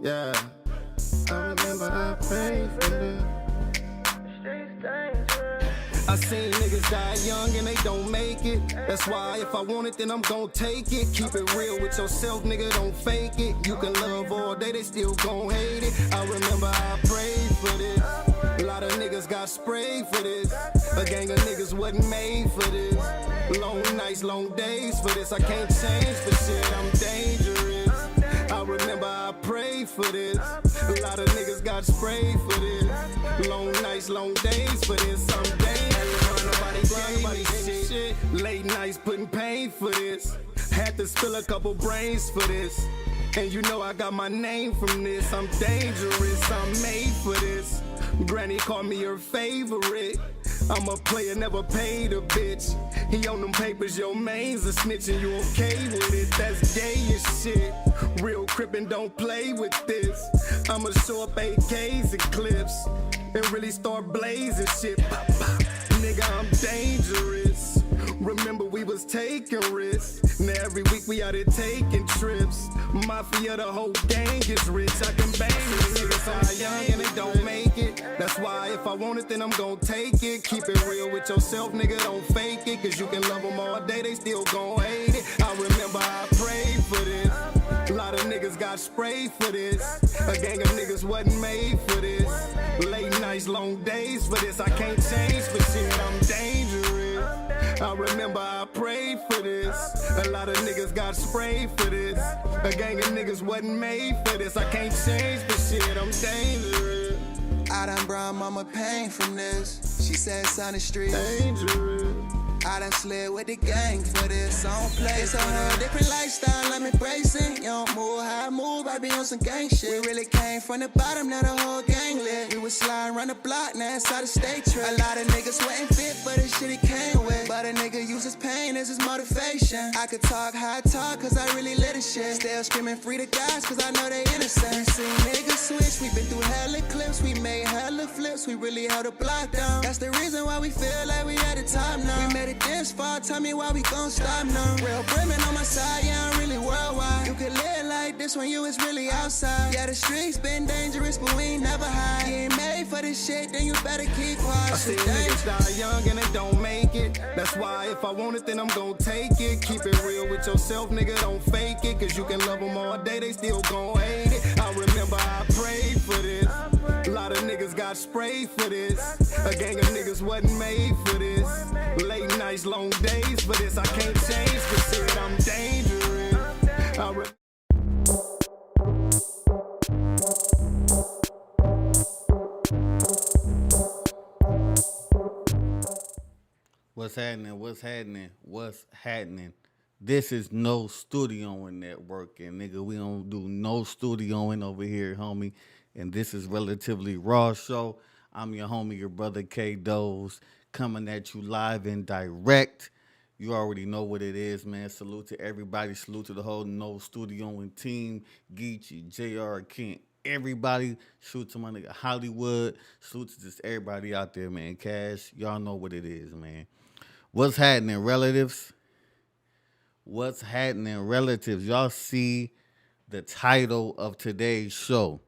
Yeah, I remember I prayed for this. I seen niggas die young and they don't make it. That's why if I want it, then I'm gon' take it. Keep it real with yourself, nigga, don't fake it. You can love all day, they still gon' hate it. I remember I prayed for this. A lot of niggas got sprayed for this. A gang of niggas wasn't made for this. Long nights, long days for this. I can't change for shit, I'm dangerous. I remember I prayed for this. A lot of niggas got sprayed for this. Long nights, long days for this. I'm dangerous. Nobody gave shit. Late nights putting pain for this. Had to spill a couple brains for this. And you know I got my name from this. I'm dangerous, I'm made for this. Granny called me her favorite. I'm a player, never paid a bitch. He on them papers, your main's a snitching. You okay with it? That's gay as shit. Real crippin', don't play with this. I'ma show up AKs and clips and really start blazing shit. Pop, pop. Nigga, I'm dangerous. Remember we was taking risks. Now every week we out here taking trips. Mafia, the whole gang is rich. I can bang with niggas so young and they don't make it. That's why if I want it, then I'm gon' take it. Keep it real with yourself, nigga, don't fake it. Cause you can love them all day, they still gon' hate it. I remember I prayed for this. A lot of niggas got sprayed for this. A gang of niggas wasn't made for this. Late nights, long days for this. I can't change for shit, I'm dangerous. I remember I prayed for this. A lot of niggas got sprayed for this. A gang of niggas wasn't made for this. I can't change for shit, I'm dangerous. I done brought mama pain from this. She said it's on the street. Dangerous. I done slid with the gang for this. I don't play. It's a whole different lifestyle, I'm embracing. You don't move how I move, I be on some gang shit. We really came from the bottom, now the whole gang lit. We was sliding around the block, now it's out of state trip. A lot of niggas wasn't fit for the shit he came with. But a nigga uses pain as his motivation. I could talk how I talk, cause I really lit a shit. Still screaming free the guys, cause I know they innocent. We seen niggas switch, we been through hella clips. We made hella flips, we really held the block down. That's the reason why we feel like we at the top now. We made it this far, tell me why we gon' stop now. Real Bremen on my side, yeah, I'm really worldwide. You can live like this when you was really outside. Yeah, the streets been dangerous, but we ain't never hide. You ain't made for this shit, then you better keep quiet. I see niggas die young and they don't make it. That's why if I want it, then I'm gon' take it. Keep it real with yourself, nigga, don't fake it. Cause you can love them all day, they still gon' hate it. I remember I prayed for this. A lot of niggas got sprayed for this. A gang of niggas wasn't made for this. Late nights, long days for this. I can't change for shit, I'm dangerous. What's happening? What's happening? What's happening? This is no studioing network, and nigga, we don't do no studioing over here, homie. And this is relatively raw show. I'm your homie, your brother K Doze, coming at you live and direct. You already know what it is, man. Salute to everybody. Salute to the whole no studioing team. Geechi, Jayare, Kent, everybody. Salute to my nigga Hollywood. Salute to just everybody out there, man. Cash, y'all know what it is, man. What's happening, relatives? What's happening, relatives? Y'all see the title of today's show.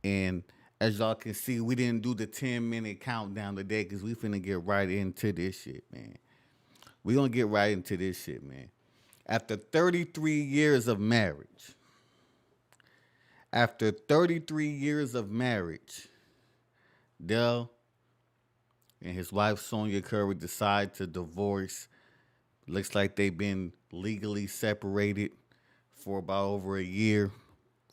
And as y'all can see, we didn't do the 10-minute countdown today because we finna get right into this shit, man. We gonna get right into this shit, man. After 33 years of marriage, Dell and his wife Sonya decide to divorce. Looks like they've been legally separated for about over a year.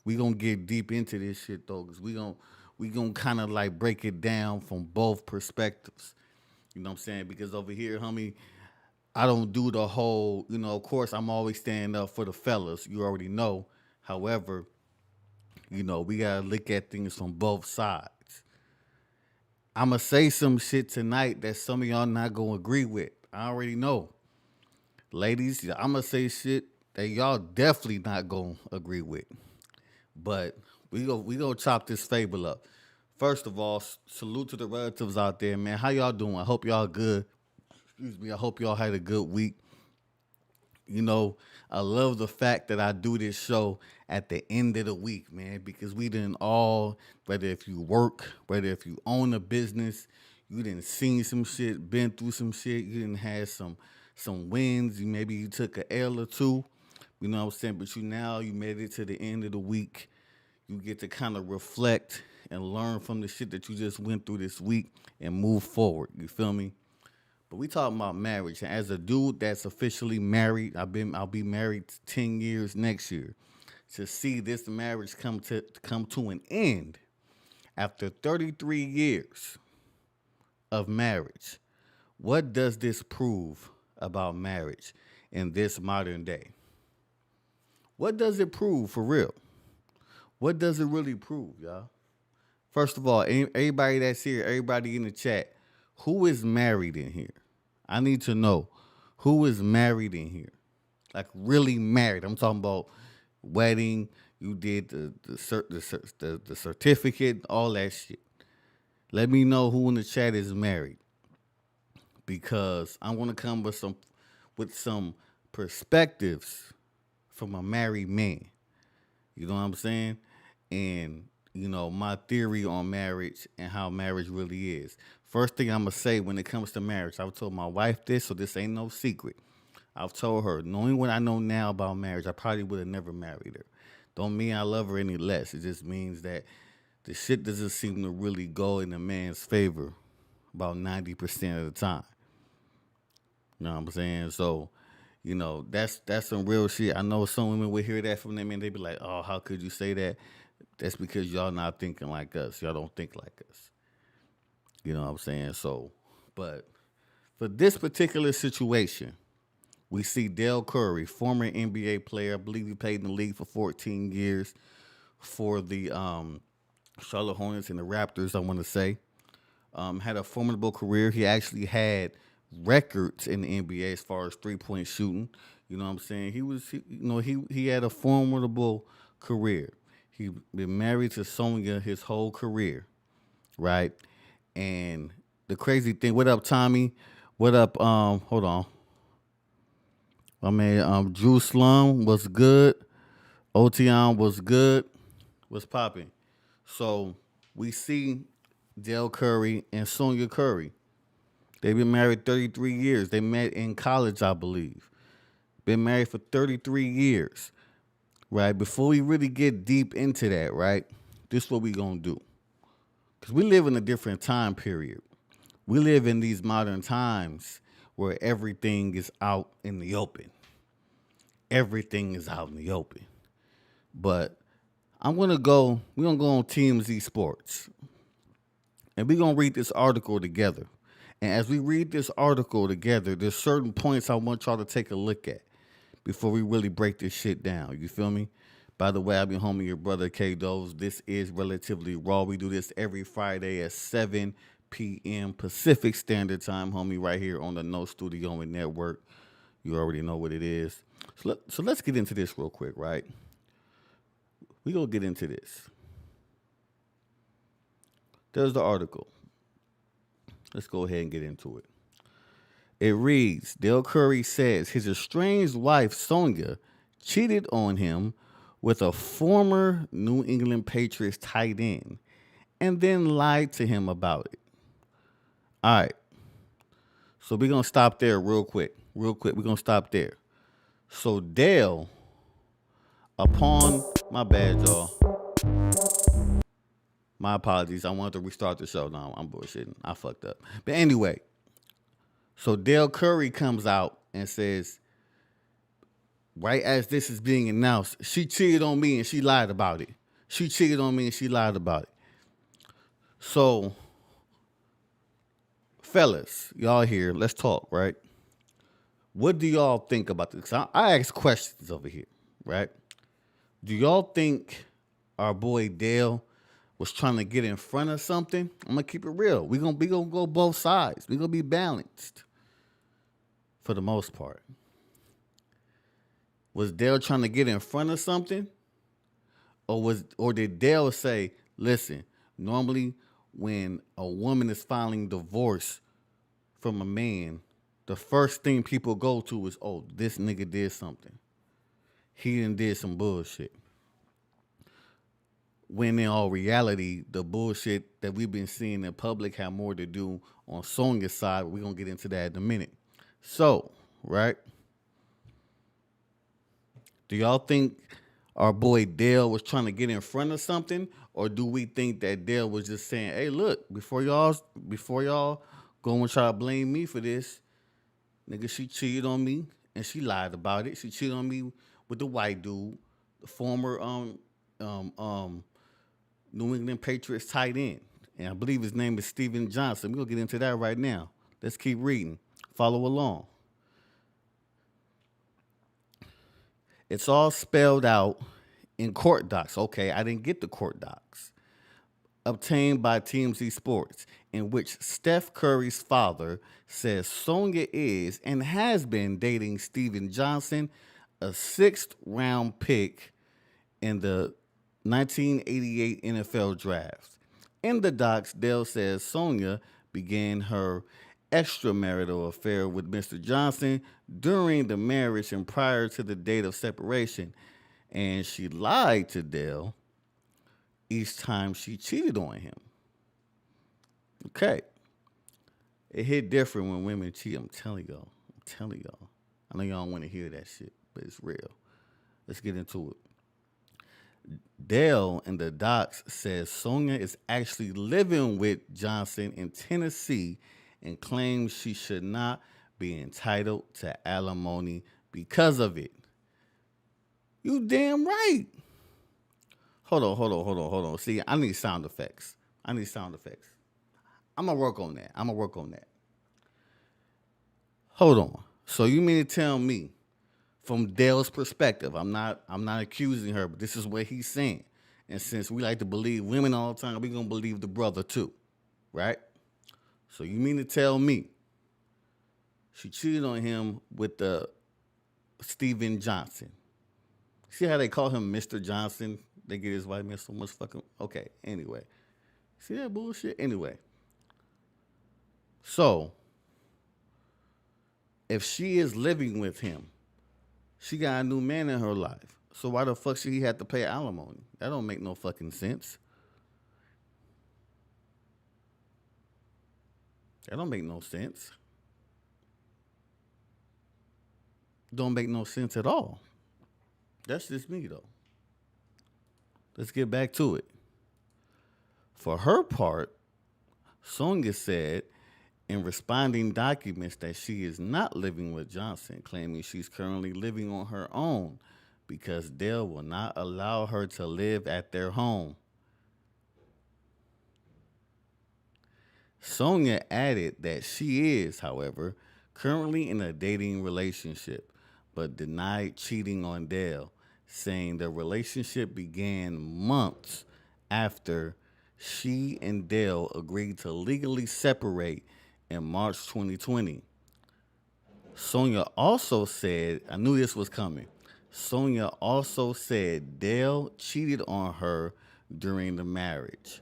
We gonna get deep into this shit though, cause we gonna kind of like break it down from both perspectives. You know what I'm saying? Because over here, homie, I don't do the whole, of course I'm always standing up for the fellas. You already know. However, we gotta look at things from both sides. I'ma say some shit tonight that some of y'all not gonna agree with. I already know. Ladies, I'ma say shit that y'all definitely not gonna agree with. But we go chop this fable up. First of all, salute to the relatives out there, man. How y'all doing? I hope y'all good. Excuse me. I hope y'all had a good week. You know, I love the fact that I do this show at the end of the week, man, because we didn't all, whether if you work, whether if you own a business, you didn't seen some shit, been through some shit, you didn't have some wins, maybe you took a L or two, you know what I'm saying? But you made it to the end of the week. You get to kind of reflect and learn from the shit that you just went through this week and move forward. You feel me? But we talking about marriage. And as a dude that's officially married, I'll be married 10 years next year. To see this marriage come to an end after 33 years of marriage, what does this prove about marriage in this modern day? What does it prove for real? What does it really prove, y'all? First of all, everybody that's here, everybody in the chat, who is married in here? I need to know who is married in here. Like really married. I'm talking about wedding. You did the certificate, all that shit. Let me know who in the chat is married, because I want to come with some perspectives from a married man. You know what I'm saying? And, you know, my theory on marriage and how marriage really is. First thing I'm going to say when it comes to marriage, I've told my wife this, so this ain't no secret. I've told her, knowing what I know now about marriage, I probably would have never married her. Don't mean I love her any less. It just means that the shit doesn't seem to really go in a man's favor about 90% of the time. You know what I'm saying? So, you know, that's some real shit. I know some women would hear that from them and they'd be like, oh, how could you say that? That's because y'all not thinking like us. Y'all don't think like us. You know what I'm saying? So, but for this particular situation, we see Dell Curry, former NBA player. I believe he played in the league for 14 years for the Charlotte Hornets and the Raptors, I want to say. Had a formidable career. He actually had records in the NBA as far as three-point shooting. You know what I'm saying? He had a formidable career. He been married to Sonya his whole career, right? And the crazy thing, what up, Tommy? What up? Hold on. My man, Drew Slum was good. Otion was good. Was popping. So we see Dell Curry and Sonya Curry. They've been married 33 years. They met in college, I believe. Been married for 33 years, right? Before we really get deep into that, right, this is what we going to do. Because we live in a different time period. We live in these modern times where everything is out in the open. Everything is out in the open. But we're going to go on TMZ Sports. And we're going to read this article together. And as we read this article together, there's certain points I want y'all to take a look at before we really break this shit down. You feel me? By the way, I've been homie your brother K-Doz. This is Relatively Raw. We do this every Friday at 7 p.m. Pacific Standard Time, homie, right here on the No Studio Network. You already know what it is. So let's get into this real quick, right? We gonna get into this. There's the article. Let's go ahead and get into it. It reads, Dell Curry says his estranged wife, Sonya, cheated on him with a former New England Patriots tight end and then lied to him about it. All right. So we're going to stop there real quick. We're going to stop there. So Dell, my bad, y'all. My apologies. I wanted to restart the show. No, I'm bullshitting. I fucked up. But anyway, so Dell Curry comes out and says, right as this is being announced, she cheated on me and she lied about it. She cheated on me and she lied about it. So, fellas, y'all here, let's talk, right? What do y'all think about this? I ask questions over here, right? Do y'all think our boy Dale was trying to get in front of something? I'm going to keep it real. We're going to go both sides. We're going to be balanced for the most part. Was Dale trying to get in front of something? Or did Dale say, listen, normally when a woman is filing divorce from a man, the first thing people go to is, oh, this nigga did something. He done did some bullshit. When in all reality, the bullshit that we've been seeing in public had more to do on Sonya's side. We're going to get into that in a minute. So, right? Do y'all think our boy Dell was trying to get in front of something? Or do we think that Dell was just saying, hey, look, before y'all go and try to blame me for this, nigga, she cheated on me and she lied about it. She cheated on me with the white dude, the former New England Patriots tight end. And I believe his name is Steven Johnson. We're going to get into that right now. Let's keep reading. Follow along. It's all spelled out in court docs. Okay, I didn't get the court docs. Obtained by TMZ Sports, in which Steph Curry's father says Sonya is and has been dating Steven Johnson, a 6th-round pick in the 1988 NFL Draft. In the docs, Dell says Sonya began her extramarital affair with Mr. Johnson during the marriage and prior to the date of separation, and she lied to Dell each time she cheated on him. Okay. It hit different when women cheat. I'm telling y'all. I know y'all don't want to hear that shit, but it's real. Let's get into it. Dell in the docs says Sonya is actually living with Johnson in Tennessee and claims she should not be entitled to alimony because of it. You damn right. Hold on. See, I need sound effects. I'm going to work on that. Hold on. So you mean to tell me, from Dell's perspective, I'm not accusing her, but this is what he's saying. And since we like to believe women all the time, we're going to believe the brother too, right? So you mean to tell me she cheated on him with the Steven Johnson? See how they call him Mr. Johnson? They get his white man so much fucking... Okay, anyway. See that bullshit? Anyway. So, if she is living with him, she got a new man in her life. So why the fuck should he have to pay alimony? That don't make no fucking sense. That don't make no sense. Don't make no sense at all. That's just me, though. Let's get back to it. For her part, Sonya said in responding documents that she is not living with Johnson, claiming she's currently living on her own because Dell will not allow her to live at their home. Sonya added that she is, however, currently in a dating relationship, but denied cheating on Dell, saying the relationship began months after she and Dell agreed to legally separate in March 2020. Sonya also said, I knew this was coming. Sonya also said Dell cheated on her during the marriage,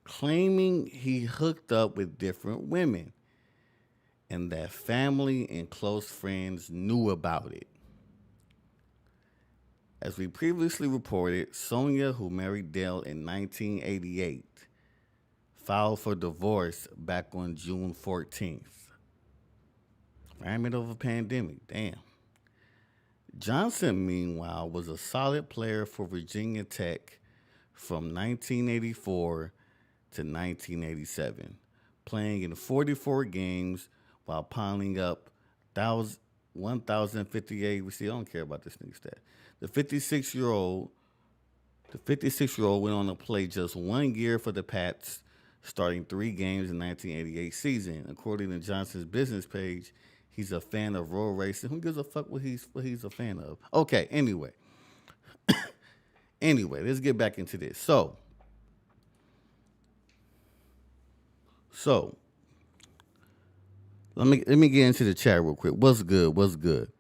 claiming he hooked up with different women and that family and close friends knew about it. As we previously reported, Sonya, who married Dell in 1988, filed for divorce back on June 14th. Right middle of a pandemic, damn. Johnson, meanwhile, was a solid player for Virginia Tech from 1984 to 1987, playing in 44 games while piling up 1,058. See, I don't care about this nigga stat. The 56-year-old went on to play just 1 year for the Pats, starting 3 games in 1988 season. According to Johnson's business page, he's a fan of road racing. Who gives a fuck what he's a fan of? Okay, anyway. Let's get back into this. So let me get into the chat real quick. What's good?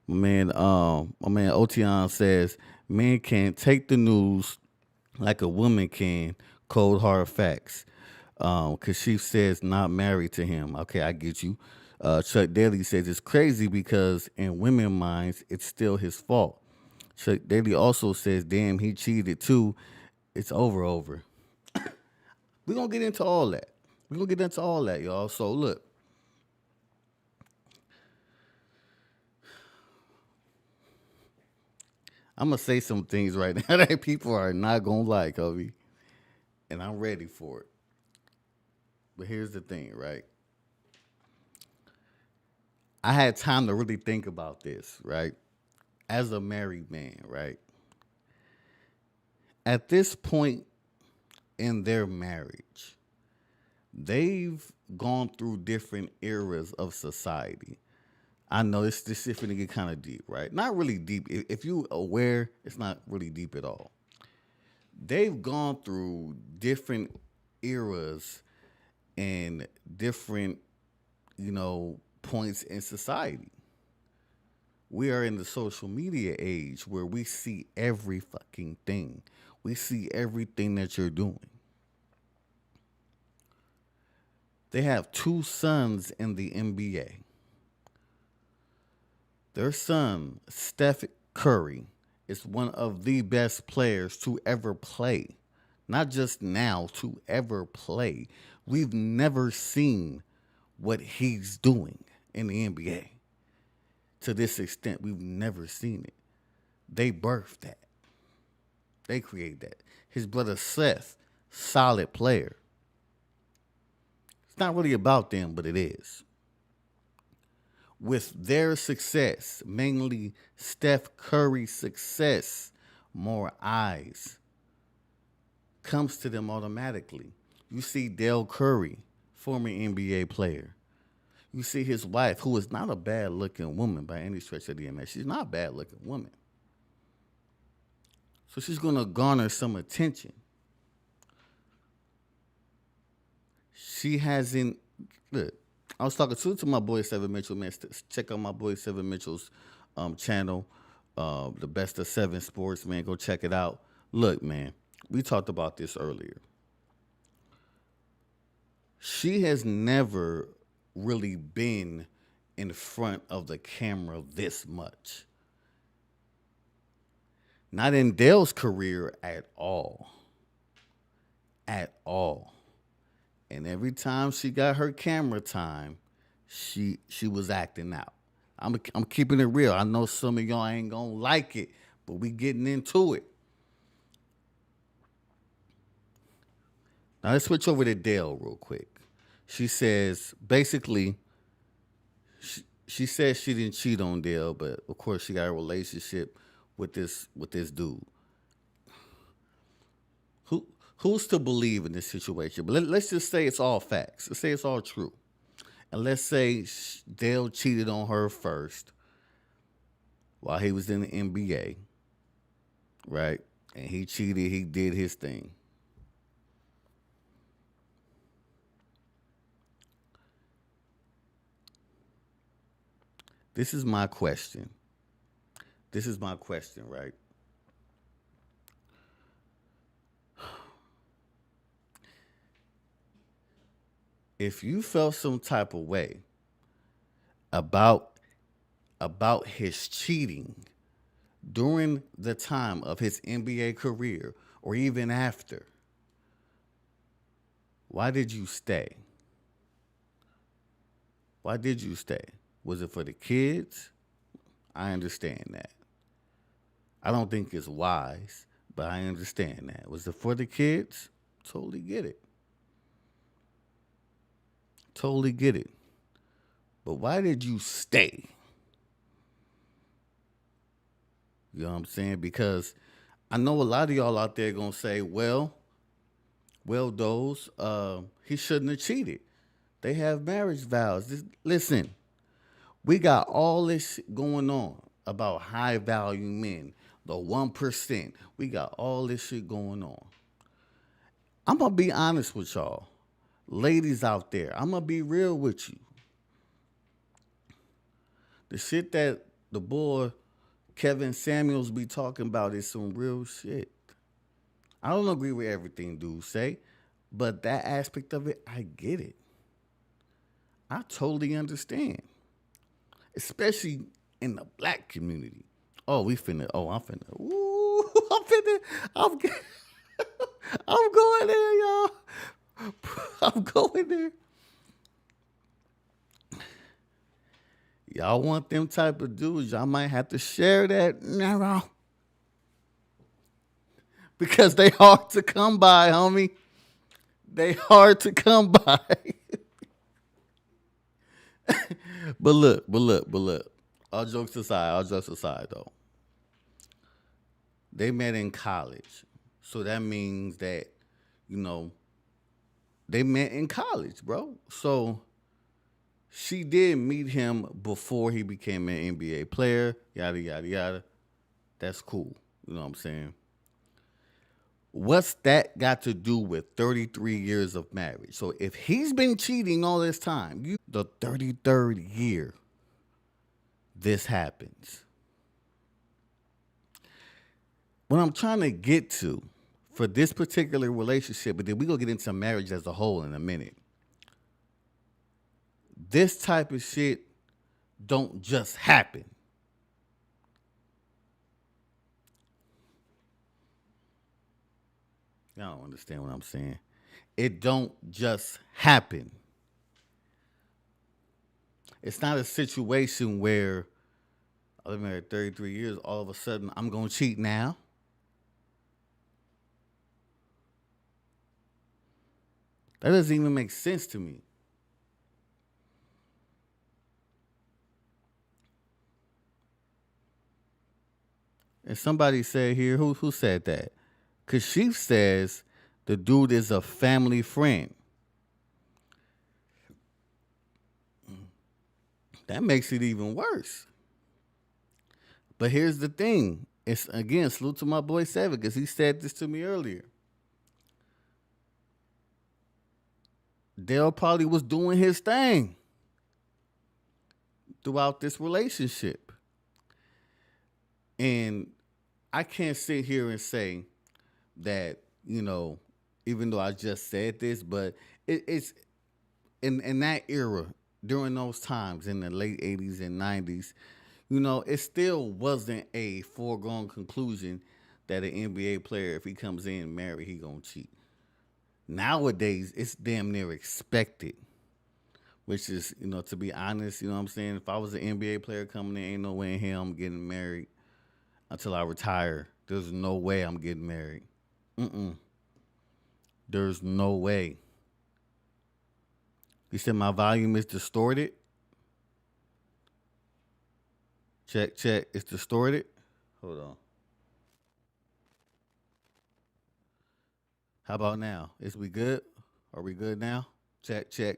My man Otion says, men can't take the news like a woman can, cold hard facts. Cause she says not married to him. Okay, I get you. Chuck Daly says it's crazy because in women minds it's still his fault. Chuck Daly also says, damn, he cheated too. It's over. We're gonna get into all that. We're gonna get into all that, y'all. So look. I'm gonna say some things right now that people are not gonna like, Kobe. And I'm ready for it. But here's the thing, right? I had time to really think about this, right? As a married man, right? At this point in their marriage, they've gone through different eras of society. I know this shit finna get kind of deep, right? Not really deep. If you aware, it's not really deep at all. They've gone through different eras and different, points in society. We are in the social media age where we see every fucking thing. We see everything that you're doing. They have 2 sons in the NBA. Their son, Steph Curry, is one of the best players to ever play. Not just now, to ever play. We've never seen what he's doing in the NBA. To this extent, we've never seen it. They birthed that. They created that. His brother Seth, solid player. It's not really about them, but it is. With their success, mainly Steph Curry's success, more eyes comes to them automatically. You see Dell Curry, former NBA player. You see his wife, who is not a bad-looking woman by any stretch of the imagination. She's not a bad-looking woman. So she's going to garner some attention. She hasn't... Look, I was talking to my boy Seven Mitchell, man. Check out my boy Seven Mitchell's channel, the Best of Seven Sports, man. Go check it out. Look, man, we talked about this earlier. She has never really been in front of the camera this much. Not in Dell's career at all. At all. And every time she got her camera time, she was acting out. I'm keeping it real. I know some of y'all ain't gonna like it, but we getting into it. Now let's switch over to Dell real quick. She says, basically, she says she didn't cheat on Dell, but of course she got a relationship with this dude. Who's to believe in this situation? But let's just say it's all facts. Let's say it's all true. And let's say Dell cheated on her first while he was in the NBA, right? And he cheated, he did his thing. This is my question. Right? If you felt some type of way about his cheating during the time of his NBA career or even after, why did you stay? Why did you stay? Was it for the kids? I understand that. I don't think it's wise, but I understand that. Was it for the kids? Totally get it. Totally get it. But why did you stay? You know what I'm saying? Because I know a lot of y'all out there gonna say, well, those, he shouldn't have cheated. They have marriage vows. Listen, we got all this shit going on about high value men, the 1%. We got all this shit going on. I'm gonna be honest with y'all. Ladies out there, I'm going to be real with you. The shit that the boy Kevin Samuels be talking about is some real shit. I don't agree with everything dudes say, but that aspect of it, I get it. I totally understand, especially in the black community. Oh, I'm finna, ooh, I'm, g- I'm going there, y'all. I'm going there. Y'all want them type of dudes, y'all might have to share that narrow. Because they hard to come by, homie. They hard to come by. But look. All jokes aside though. They met in college. So that means that, you know, they met in college, bro. So she did meet him before he became an NBA player, yada, yada, yada. That's cool. You know what I'm saying? What's that got to do with 33 years of marriage? So if he's been cheating all this time, the 33rd year, this happens. What I'm trying to get to for this particular relationship, but then we're going to get into marriage as a whole in a minute. This type of shit don't just happen. Y'all don't understand what I'm saying. It don't just happen. It's not a situation where I've been married 33 years, all of a sudden I'm going to cheat now. That doesn't even make sense to me. And somebody said here, who said that? Cause she says the dude is a family friend. That makes it even worse. But here's the thing. It's again, salute to my boy Seven, because he said this to me earlier. Dell probably was doing his thing throughout this relationship. And I can't sit here and say that, even though I just said this, but it's in that era, during those times in the late 80s and 90s, it still wasn't a foregone conclusion that an NBA player, if he comes in married, he gonna cheat. Nowadays, it's damn near expected, which is, to be honest, you know what I'm saying? If I was an NBA player coming in, ain't no way in hell I'm getting married until I retire. There's no way I'm getting married. There's no way. You said my volume is distorted? Check. It's distorted? Hold on. How about now? Is we good? Are we good now? Check. Check.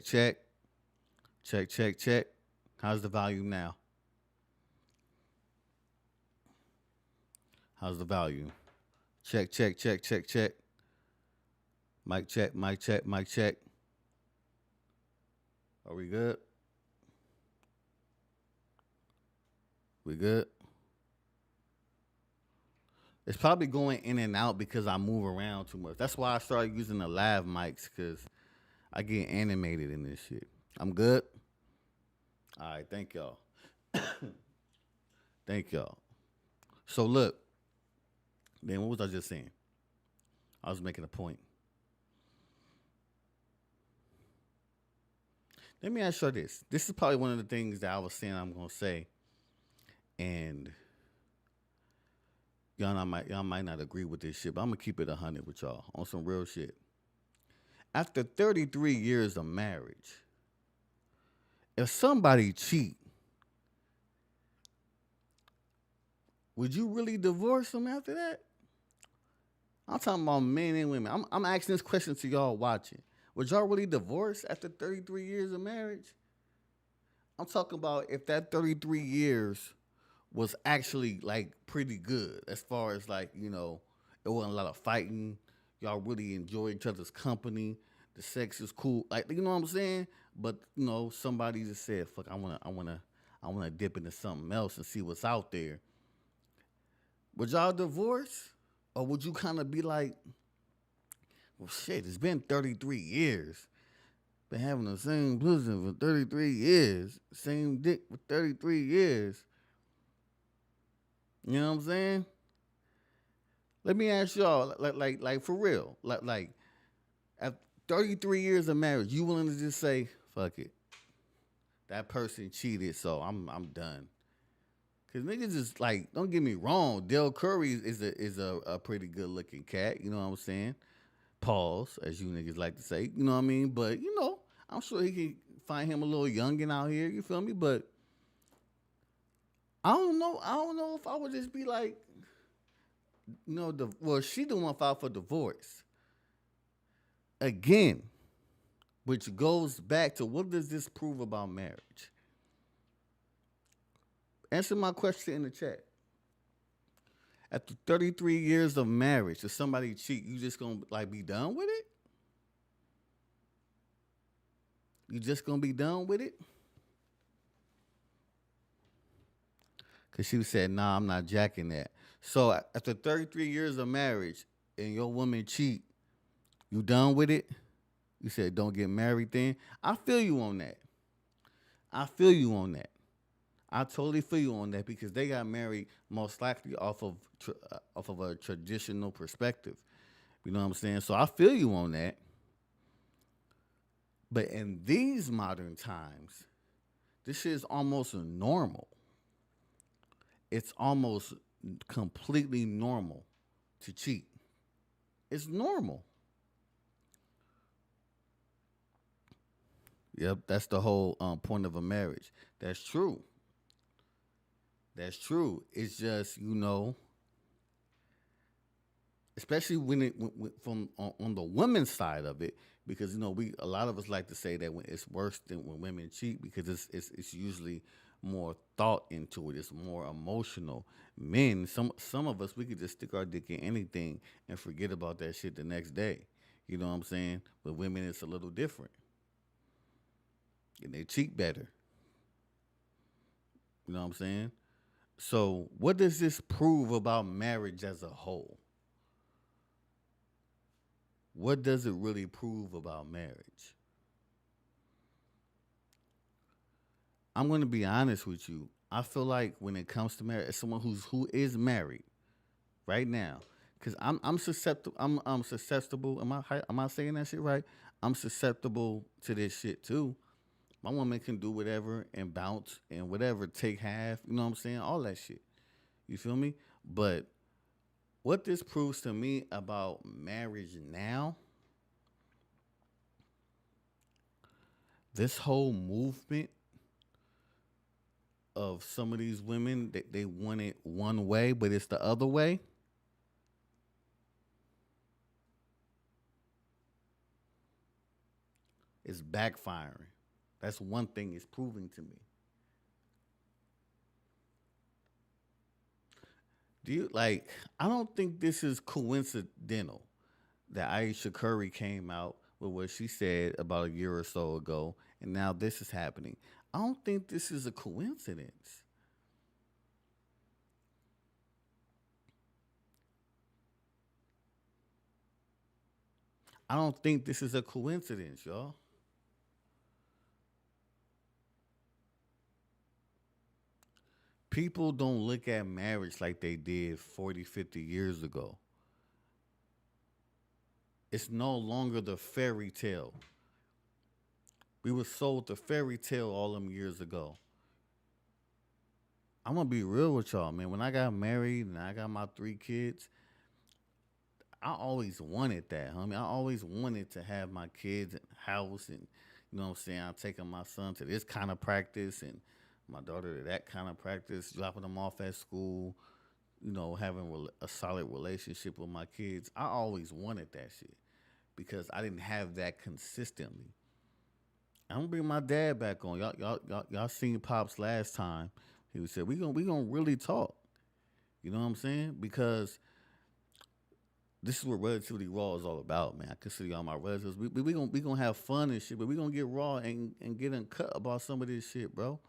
How's the volume now? How's the volume? Check. Mic check. Are we good? We good? It's probably going in and out because I move around too much. That's why I started using the lav mics, because I get animated in this shit. I'm good? All right, thank y'all. Thank y'all. So look, then what was I just saying? I was making a point. Let me ask you this. This is probably one of the things that I was saying I'm going to say. And y'all might not agree with this shit, but I'm going to keep it 100 with y'all on some real shit. After 33 years of marriage, if somebody cheat, would you really divorce them after that? I'm talking about men and women. I'm asking this question to y'all watching. Would y'all really divorce after 33 years of marriage? I'm talking about if that 33 years was actually like pretty good, as far as like, it wasn't a lot of fighting. Y'all really enjoy each other's company. The sex is cool. Like, you know what I'm saying? But, somebody just said, fuck, I wanna dip into something else and see what's out there. Would y'all divorce? Or would you kind of be like, well, shit, it's been 33 years. been having the same pussy for 33 years, same dick for 33 years. You know what I'm saying? Let me ask y'all, like for real, like at 33 years of marriage, you willing to just say, fuck it, that person cheated, so I'm done. Cause niggas is like, don't get me wrong, Dell Curry is a pretty good looking cat. You know what I'm saying? Pause, as you niggas like to say. You know what I mean? But you know, I'm sure he can find him a little youngin' out here. You feel me? But I don't know. I don't know if I would just be like, you know, well, she the one filed for divorce again, which goes back to what does this prove about marriage? Answer my question in the chat. After 33 years of marriage, if somebody cheat, you just gonna like be done with it? You just gonna be done with it? Cause she said, nah, I'm not jacking that. So after 33 years of marriage and your woman cheat, you done with it? You said don't get married then? I feel you on that. I feel you on that. I totally feel you on that because they got married most likely off of a traditional perspective. You know what I'm saying? So I feel you on that. But in these modern times, this shit is almost normal. It's almost completely normal to cheat. It's normal. Yep, that's the whole point of a marriage. That's true. That's true. It's just, you know, especially when when from on the women's side of it, because you know a lot of us like to say that when it's worse than when women cheat because it's usually more thought into it. It's more emotional. Men, some of us we could just stick our dick in anything and forget about that shit the next day. You know what I'm saying? But women, it's a little different, and they cheat better. You know what I'm saying? So, what does this prove about marriage as a whole? What does it really prove about marriage? I'm going to be honest with you. I feel like when it comes to marriage, as someone who is married right now, because I'm susceptible. I'm susceptible. Am I saying that shit right? I'm susceptible to this shit too. My woman can do whatever and bounce and whatever, take half. You know what I'm saying? All that shit. You feel me? But what this proves to me about marriage now, this whole movement of some of these women that they want it one way, but it's the other way. It's backfiring. That's one thing it's proving to me. Do you like? I don't think this is coincidental that Aisha Curry came out with what she said about a year or so ago, and now this is happening. I don't think this is a coincidence. I don't think this is a coincidence, y'all. People don't look at marriage like they did 40, 50 years ago. It's no longer the fairy tale. We were sold the fairy tale all them years ago. I'm gonna be real with y'all, man. When I got married and I got my 3 kids, I always wanted that, homie. I always wanted to have my kids in the house and you know what I'm saying? I'm taking my son to this kind of practice and my daughter to that kind of practice, dropping them off at school, you know, having a solid relationship with my kids. I always wanted that shit because I didn't have that consistently. I'm gonna bring my dad back on. Y'all seen Pops last time. He said we gonna really talk. You know what I'm saying? Because this is what Relatively Raw is all about, man. I consider y'all my relatives. We gonna have fun and shit, but we gonna get raw and get uncut about some of this shit, bro.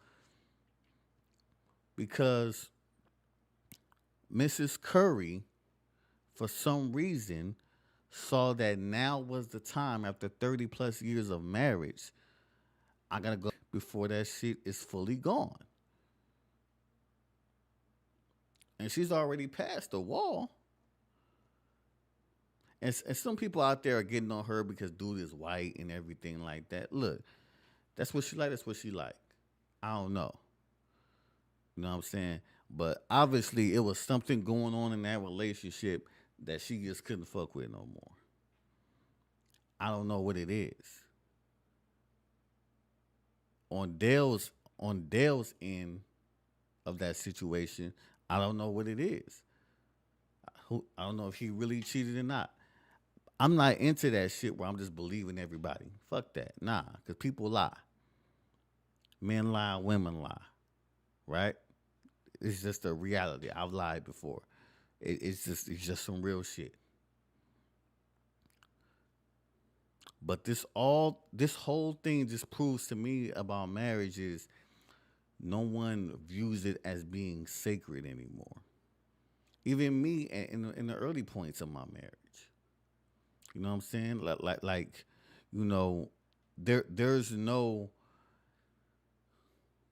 Because Mrs. Curry, for some reason, saw that now was the time after 30 plus years of marriage. I gotta go before that shit is fully gone. And she's already past the wall. And some people out there are getting on her because dude is white and everything like that. Look, that's what she like. That's what she like. I don't know. You know what I'm saying? But obviously, it was something going on in that relationship that she just couldn't fuck with no more. I don't know what it is. On Dell's end of that situation, I don't know what it is. I don't know if he really cheated or not. I'm not into that shit where I'm just believing everybody. Fuck that. Nah, because people lie. Men lie, women lie. Right? It's just a reality. I've lied before. It's just some real shit. But this whole thing just proves to me about marriage is no one views it as being sacred anymore. Even me in the early points of my marriage. You know what I'm saying? Like you know, there's no,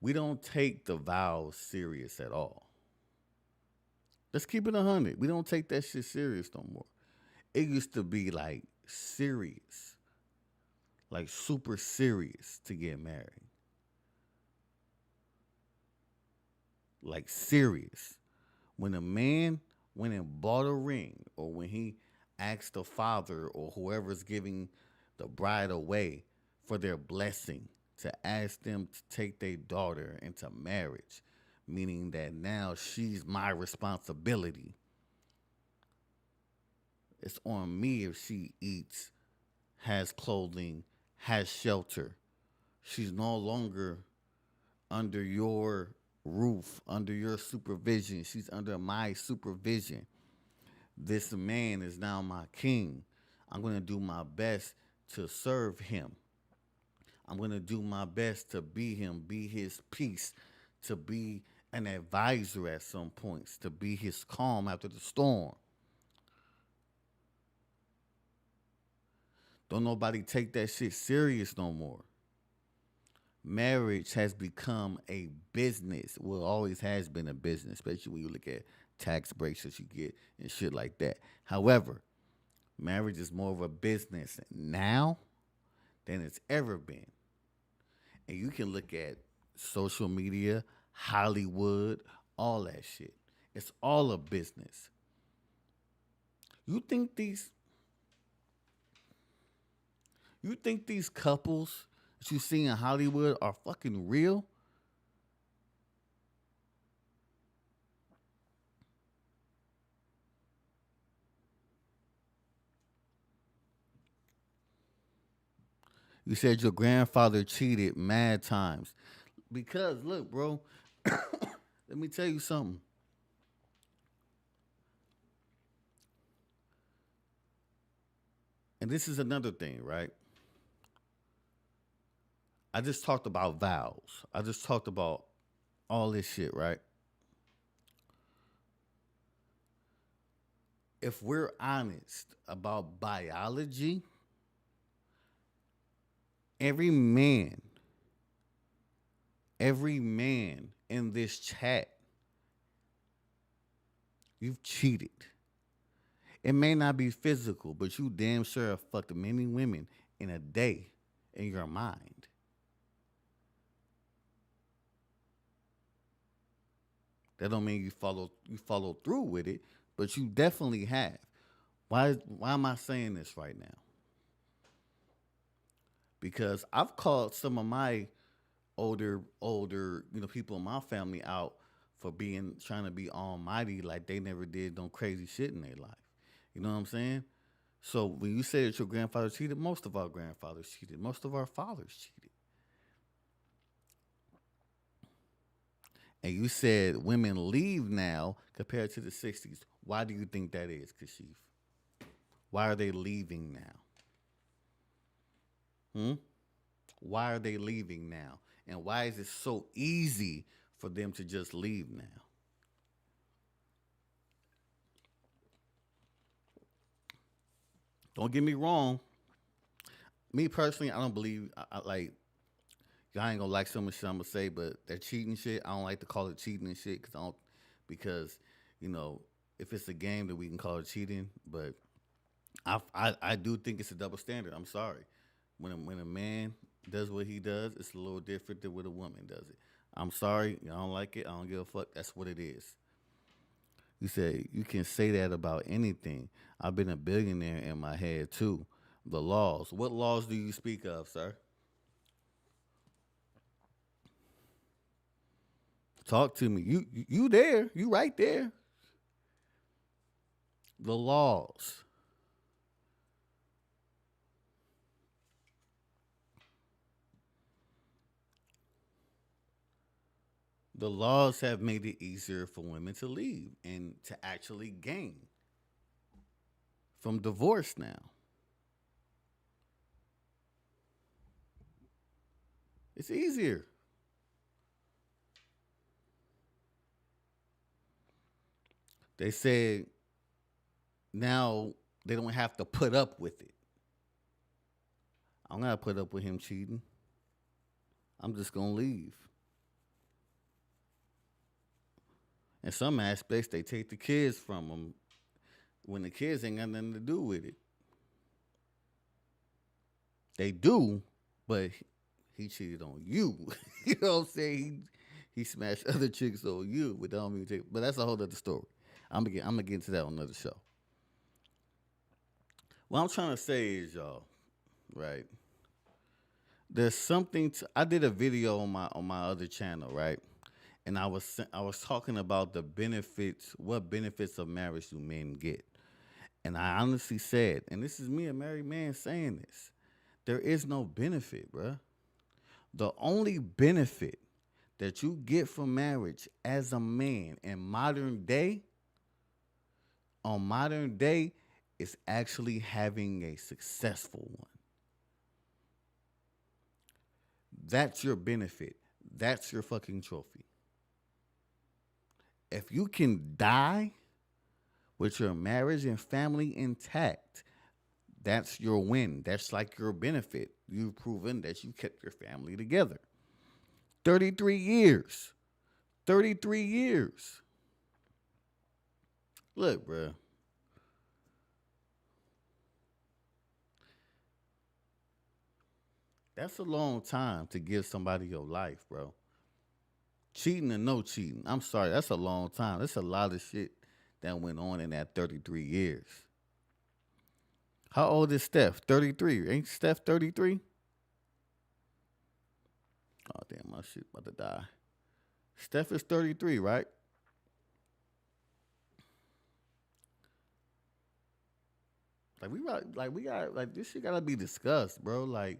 we don't take the vows serious at all. Let's keep it 100. We don't take that shit serious no more. It used to be like serious, like super serious to get married. Like serious. When a man went and bought a ring, or when he asked the father or whoever's giving the bride away for their blessing to ask them to take their daughter into marriage, meaning that now she's my responsibility. It's on me if she eats, has clothing, has shelter. She's no longer under your roof, under your supervision. She's under my supervision. This man is now my king. I'm going to do my best to serve him. I'm going to do my best to be him, be his peace, to be an advisor at some points, to be his calm after the storm. Don't nobody take that shit serious no more. Marriage has become a business. Well, it always has been a business, especially when you look at tax breaks that you get and shit like that. However, marriage is more of a business now than it's ever been. And you can look at social media, Hollywood, all that shit. It's all a business. You think these couples that you see in Hollywood are fucking real? You said your grandfather cheated mad times. Because, look, bro, let me tell you something. And this is another thing, right? I just talked about vows. I just talked about all this shit, right? If we're honest about biology, every man in this chat, you've cheated. It may not be physical, but you damn sure have fucked many women in a day in your mind. That don't mean you follow through with it, but you definitely have. Why am I saying this right now? Because I've called some of my older, people in my family out for trying to be almighty, like they never did no crazy shit in their life. You know what I'm saying? So when you say that your grandfather cheated, most of our grandfathers cheated. Most of our fathers cheated. And you said women leave now compared to the 60s. Why do you think that is, Kashif? Why are they leaving now? Why are they leaving now? And why is it so easy for them to just leave now? Don't get me wrong. Me personally, I don't believe I like. Y'all ain't gonna like some of the shit I'm gonna say, but that cheating shit, I don't like to call it cheating and shit because you know if it's a game that we can call it cheating, but I do think it's a double standard. I'm sorry. When a man does what he does, it's a little different than when a woman does it. I'm sorry, I don't like it. I don't give a fuck. That's what it is. You say you can say that about anything. I've been a billionaire in my head too. The laws. What laws do you speak of, sir? Talk to me. You there? You right there? The laws. The laws have made it easier for women to leave and to actually gain from divorce now. It's easier. They said now they don't have to put up with it. I'm not put up with him cheating. I'm just gonna leave. In some aspects, they take the kids from them when the kids ain't got nothing to do with it. They do, but he cheated on you. You know what I'm saying? He smashed other chicks on you, but don't mean take. But that's a whole other story. I'm gonna get into that on another show. What I'm trying to say is, y'all, right? There's something. I did a video on my other channel, right? And I was talking about the benefits. What benefits of marriage do men get? And I honestly said, and this is me, a married man, saying this. There is no benefit, bruh. The only benefit that you get from marriage as a man in modern day, is actually having a successful one. That's your benefit. That's your fucking trophy. If you can die with your marriage and family intact, that's your win. That's like your benefit. You've proven that you kept your family together. 33 years. 33 years. Look, bruh. That's a long time to give somebody your life, bro. Cheating or no cheating. I'm sorry, that's a long time. That's a lot of shit that went on in that 33 years. How old is Steph? 33. Ain't Steph 33? Oh, damn, my shit about to die. Steph is 33, right? Like this shit gotta be discussed, bro. Like,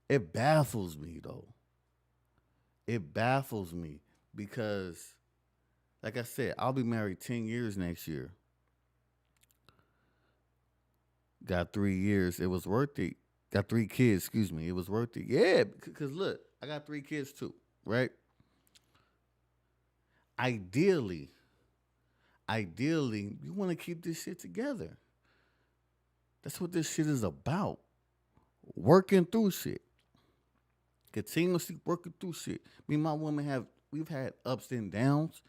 it baffles me though. It baffles me because, like I said, I'll be married 10 years next year. Got 3 years. It was worth it. Got 3 kids, excuse me. It was worth it. Yeah, because look, I got 3 kids too, right? Ideally, you want to keep this shit together. That's what this shit is about. Working through shit. Continuously working through shit. Me and my woman we've had ups and downs,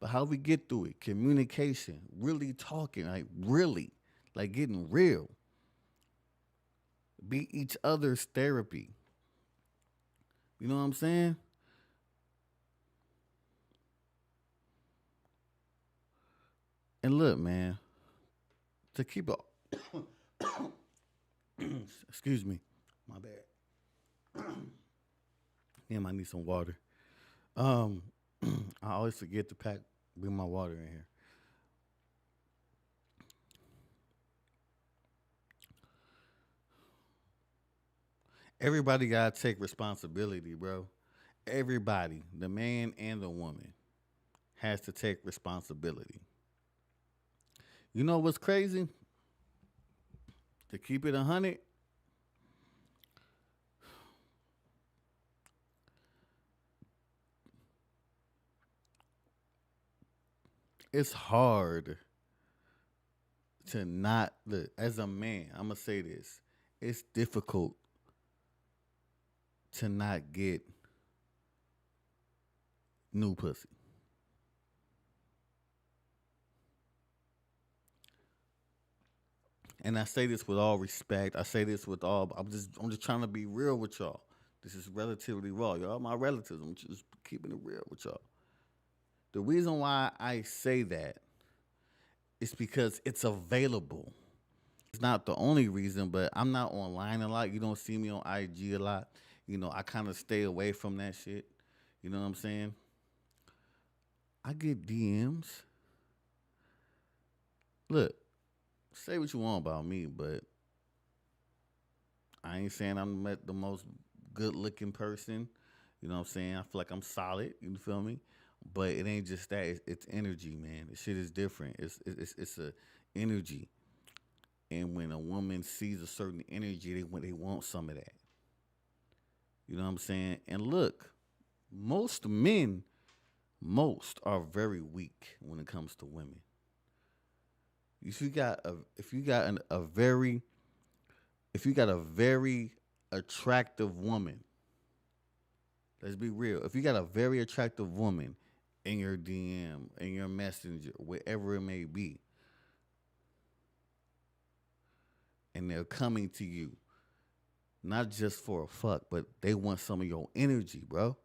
but how we get through it? Communication, really talking, like getting real. Be each other's therapy. You know what I'm saying? And look, man, to keep it, excuse me, my bad. Damn, I need some water. I always forget to bring my water in here. Everybody gotta take responsibility, bro. Everybody, the man and the woman, has to take responsibility. You know what's crazy? To keep it 100, it's hard to not look as a man. I'm gonna say this. It's difficult to not get new pussy. And I say this with all respect. I say this with all. I'm just trying to be real with y'all. This is relatively raw. Y'all my relatives. I'm just keeping it real with y'all. The reason why I say that is because it's available. It's not the only reason, but I'm not online a lot. You don't see me on IG a lot. I kind of stay away from that shit. You know what I'm saying? I get DMs. Look, say what you want about me, but I ain't saying I'm the most good looking person. You know what I'm saying? I feel like I'm solid. You feel me? But it ain't just that. It's energy, man. The shit is different. It's a energy. And when a woman sees a certain energy, they want some of that. You know what I'm saying? And look, most men, most are very weak when it comes to women. If you got a very attractive woman, let's be real. If you got a very attractive woman in your DM, in your messenger, wherever it may be, and they're coming to you, not just for a fuck, but they want some of your energy, bro.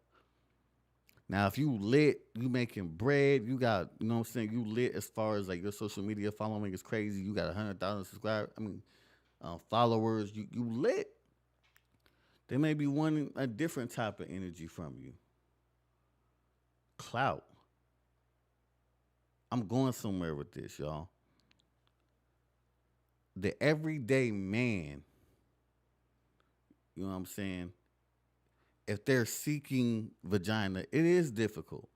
Now, if you lit, you making bread, you got, you know what I'm saying, you lit as far as like your social media following is crazy. You got 100,000 subscribers, followers, you lit. They may be wanting a different type of energy from you. Clout. I'm going somewhere with this, y'all. The everyday man, you know what I'm saying? If they're seeking vagina, it is difficult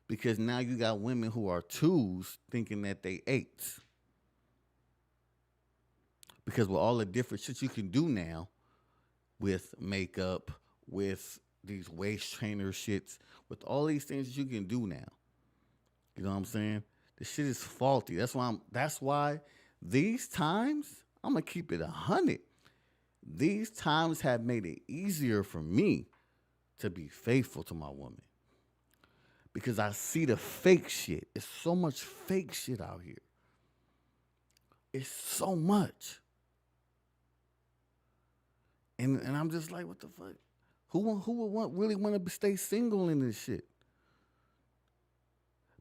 because now you got women who are twos thinking that they eights. Because with all the different shit you can do now with makeup, with these waist trainer shits, with all these things that you can do now, you know what I'm saying? The shit is faulty. That's why these times, I'm gonna keep it 100. These times have made it easier for me to be faithful to my woman. Because I see the fake shit. It's so much fake shit out here. It's so much. And I'm just like, what the fuck? Who would really want to stay single in this shit?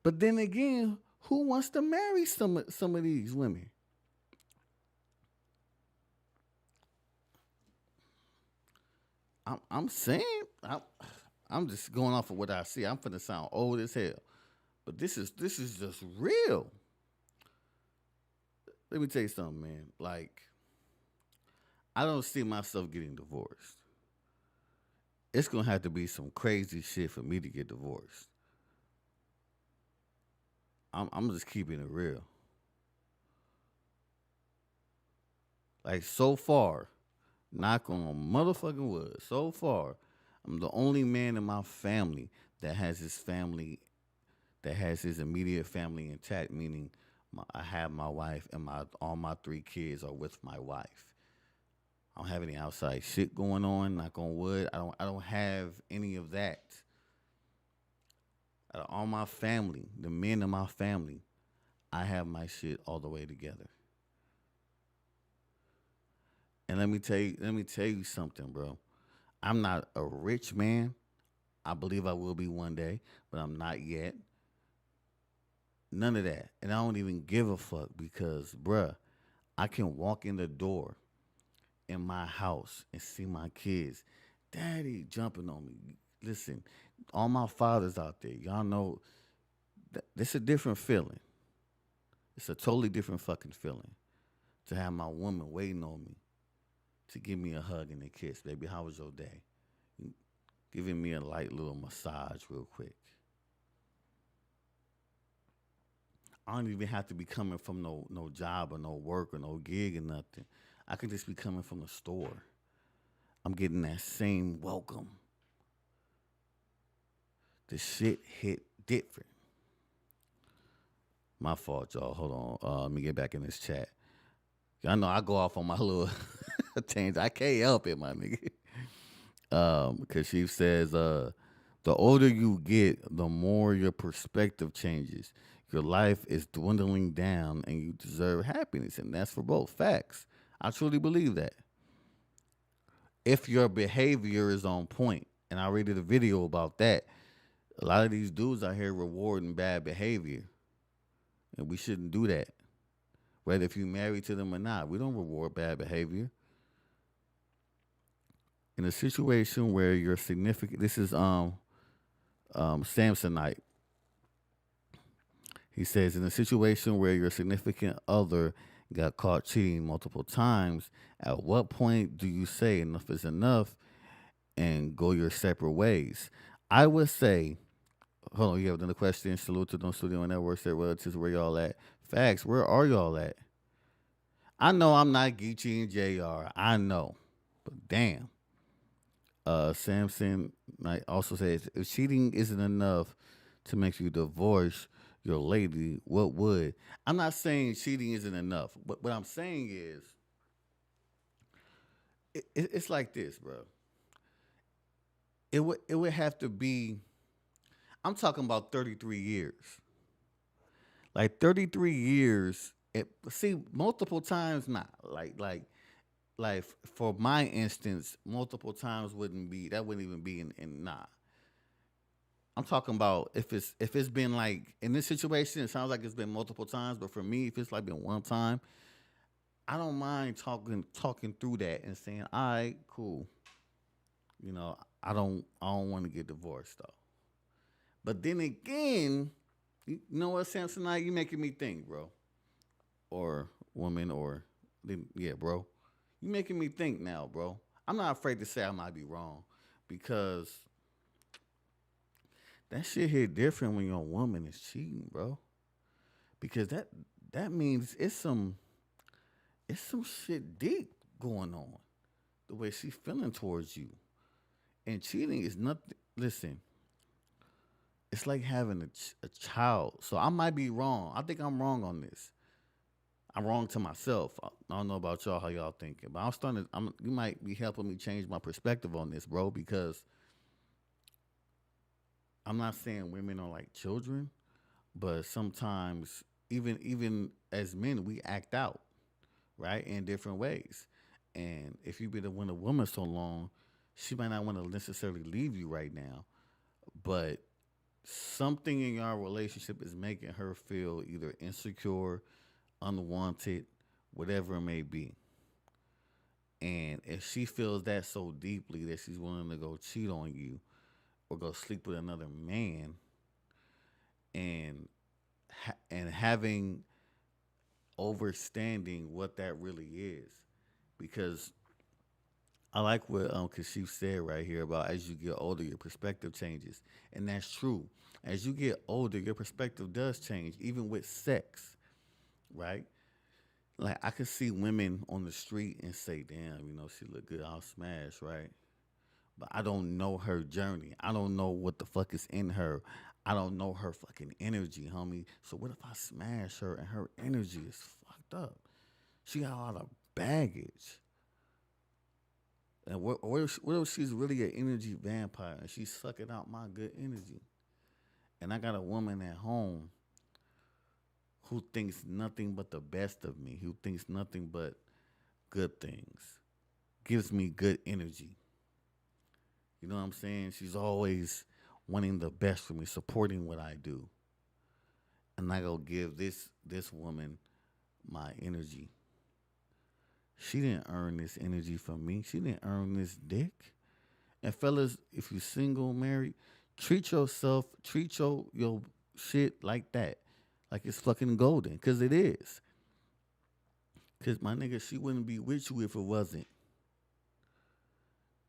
But then again, who wants to marry some of these women? I'm saying I'm just going off of what I see. I'm finna sound old as hell, but this is just real. Let me tell you something, man. Like, I don't see myself getting divorced. It's gonna have to be some crazy shit for me to get divorced. I'm just keeping it real. Like so far, knock on motherfucking wood. So far, I'm the only man in my family that has his family, that has his immediate family intact. Meaning, I have my wife and all my 3 kids are with my wife. I don't have any outside shit going on. Knock on wood. I don't have any of that. Out of all my family, the men in my family, I have my shit all the way together. And let me tell you something, bro. I'm not a rich man. I believe I will be one day, but I'm not yet. None of that. And I don't even give a fuck because, bruh, I can walk in the door in my house and see my kids, daddy jumping on me. Listen, all my fathers out there, y'all know this a different feeling. It's a totally different fucking feeling to have my woman waiting on me to give me a hug and a kiss. Baby, how was your day? Giving me a light little massage real quick. I don't even have to be coming from no job or no work or no gig or nothing. I could just be coming from the store. I'm getting that same welcome. The shit hit different. My fault, y'all. Hold on. Let me get back in this chat. Y'all know I go off on my little tangent. I can't help it, my nigga. Because she says, the older you get, the more your perspective changes. Your life is dwindling down and you deserve happiness. And that's for both. Facts. I truly believe that. If your behavior is on point, and I already did a video about that, a lot of these dudes out here rewarding bad behavior. And we shouldn't do that. Whether if you married to them or not, we don't reward bad behavior. In a situation where you're significant, this is Samsonite. He says, in a situation where your significant other got caught cheating multiple times, at what point do you say enough is enough and go your separate ways? I would say, hold on, you have another question. Salute to them studio networks, their relatives, where y'all at? Facts, where are y'all at? I know I'm not Geechi and Jayare. I know. But damn. Samson also says, if cheating isn't enough to make you divorce your lady, what would? I'm not saying cheating isn't enough. But what I'm saying is, it's like this, bro. It would have to be, I'm talking about 33 years. Like 33 years, see, multiple times not. Like for my instance, multiple times wouldn't even be in nah. I'm talking about if it's been like in this situation, it sounds like it's been multiple times, but for me, if it's like been one time, I don't mind talking through that and saying, all right, cool. You know, I don't want to get divorced though. But then again, you know what, Samsonite, you making me think, bro. Or woman, or yeah, bro. You making me think now, bro. I'm not afraid to say I might be wrong because that shit hit different when your woman is cheating, bro. Because that means it's some shit deep going on. The way she's feeling towards you. And cheating is nothing. Listen, it's like having a child. So I might be wrong. I think I'm wrong on this. I'm wrong to myself. I don't know about y'all, how y'all thinking. But you might be helping me change my perspective on this, bro, because I'm not saying women are like children, but sometimes even as men, we act out, right, in different ways. And if you've been with a woman so long, she might not want to necessarily leave you right now, but something in your relationship is making her feel either insecure, unwanted, whatever it may be. And if she feels that so deeply that she's willing to go cheat on you or go sleep with another man, and having overstanding what that really is, because I like what Kashif said right here about as you get older, your perspective changes, and that's true. As you get older, your perspective does change, even with sex, right? Like I could see women on the street and say, "Damn, you know, she look good. I'll smash," right? But I don't know her journey. I don't know what the fuck is in her. I don't know her fucking energy, homie. So what if I smash her and her energy is fucked up? She got a lot of baggage. And what if she's really an energy vampire and she's sucking out my good energy? And I got a woman at home who thinks nothing but the best of me, who thinks nothing but good things, gives me good energy. You know what I'm saying? She's always wanting the best for me, supporting what I do. And I go give this woman my energy. She didn't earn this energy from me. She didn't earn this dick. And fellas, if you single, married, treat yourself, treat your shit like that. Like it's fucking golden. Because it is. Because my nigga, she wouldn't be with you if it wasn't.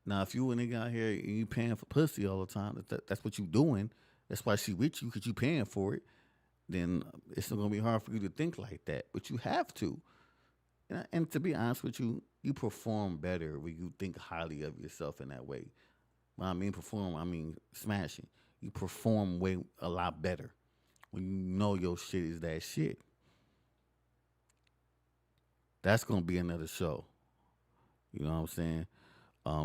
Now, if you a nigga out here and you paying for pussy all the time, that's what you doing. That's why she with you, because you paying for it. Then it's not going to be hard for you to think like that. But you have to. And to be honest with you, you perform better when you think highly of yourself in that way. When I mean perform, I mean smashing. You perform a lot better when you know your shit is that shit. That's gonna be another show. You know what I'm saying?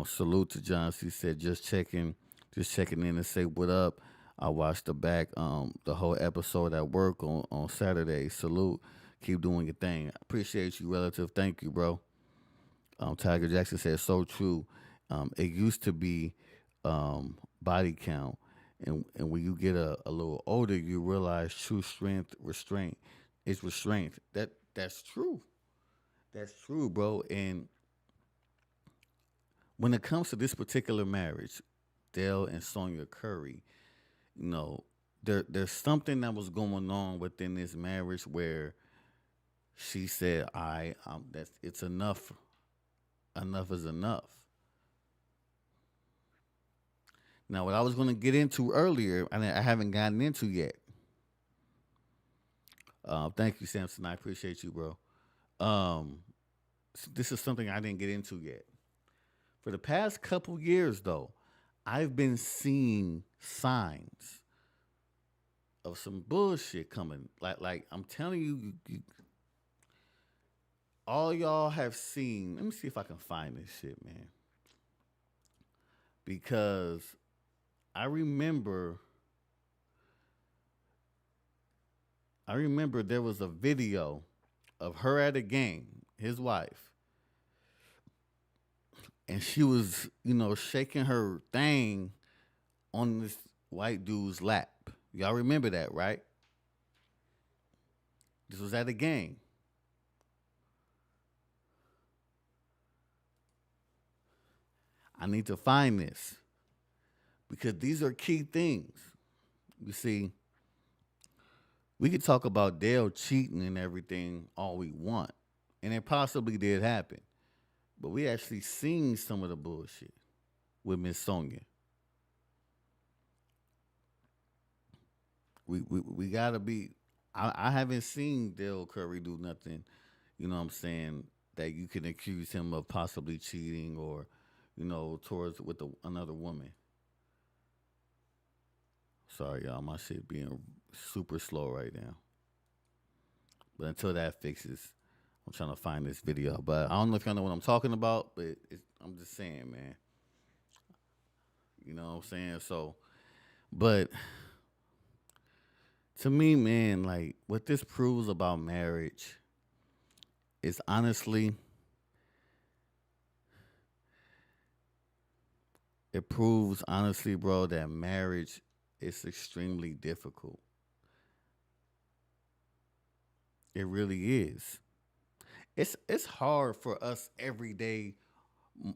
Salute to John. He said just checking in and say what up. I watched the whole episode at work on Saturday. Salute. Keep doing your thing. Appreciate you, relative. Thank you, bro. Tiger Jackson said so true. It used to be body count, and when you get a little older, you realize true strength, restraint is restraint. That's true. That's true, bro. And when it comes to this particular marriage, Dell and Sonya Curry, you know, there's something that was going on within this marriage where she said, that's it's enough. Enough is enough." Now, what I was going to get into earlier, and I haven't gotten into yet. Thank you, Samson. I appreciate you, bro. This is something I didn't get into yet. For the past couple years, though, I've been seeing signs of some bullshit coming. Like I'm telling you, all y'all have seen. Let me see if I can find this shit, man. Because I remember there was a video of her at a game, his wife, and she was, shaking her thing on this white dude's lap. Y'all remember that, right? This was at a game. I need to find this because these are key things. You see, we could talk about Dell cheating and everything all we want, and it possibly did happen. But we actually seen some of the bullshit with Miss Sonya. We gotta be. I haven't seen Dell Curry do nothing. You know what I'm saying, that you can accuse him of possibly cheating or, towards with another woman. Sorry, y'all, my shit being super slow right now. But until that fixes, I'm trying to find this video. But I don't know if y'all know what I'm talking about, but I'm just saying, man. You know what I'm saying? So, but to me, man, like what this proves about marriage is honestly, it proves honestly, bro, that marriage is extremely difficult. It really is. It's hard for us everyday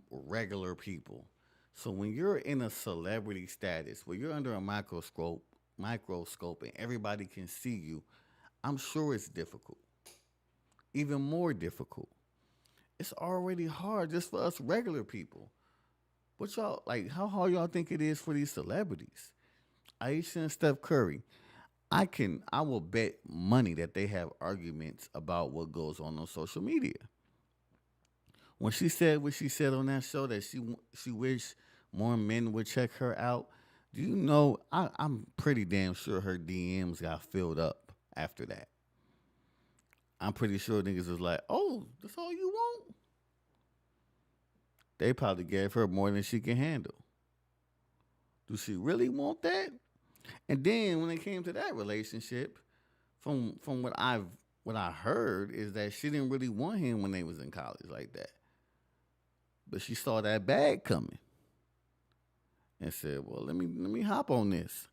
regular people. So when you're in a celebrity status, where you're under a microscope and everybody can see you, I'm sure it's difficult. Even more difficult. It's already hard just for us regular people. What y'all like? How hard y'all think it is for these celebrities? Aisha and Steph Curry. I will bet money that they have arguments about what goes on social media. When she said what she said on that show that she wished more men would check her out, do you know? I'm pretty damn sure her DMs got filled up after that. I'm pretty sure niggas was like, "Oh, that's all you want." They probably gave her more than she can handle. Do she really want that? And then when it came to that relationship, from what I heard is that she didn't really want him when they was in college like that. But she saw that bag coming and said, "Well, let me hop on this."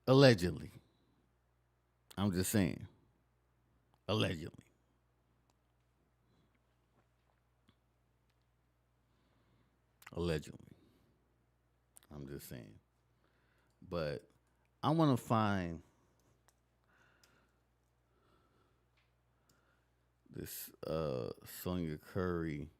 Allegedly. I'm just saying. Allegedly. Allegedly. I'm just saying. But I want to find this Sonya Curry.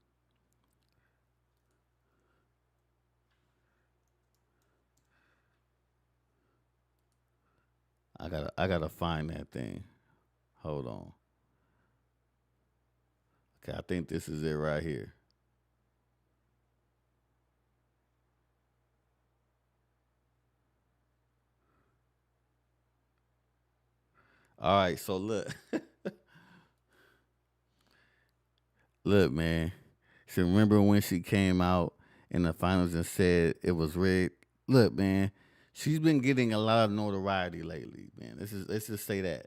I gotta find that thing. Hold on. Okay, I think this is it right here. All right, so look, look, man. So remember when she came out in the finals and said it was rigged? Look, man, she's been getting a lot of notoriety lately, man. Let's just say that.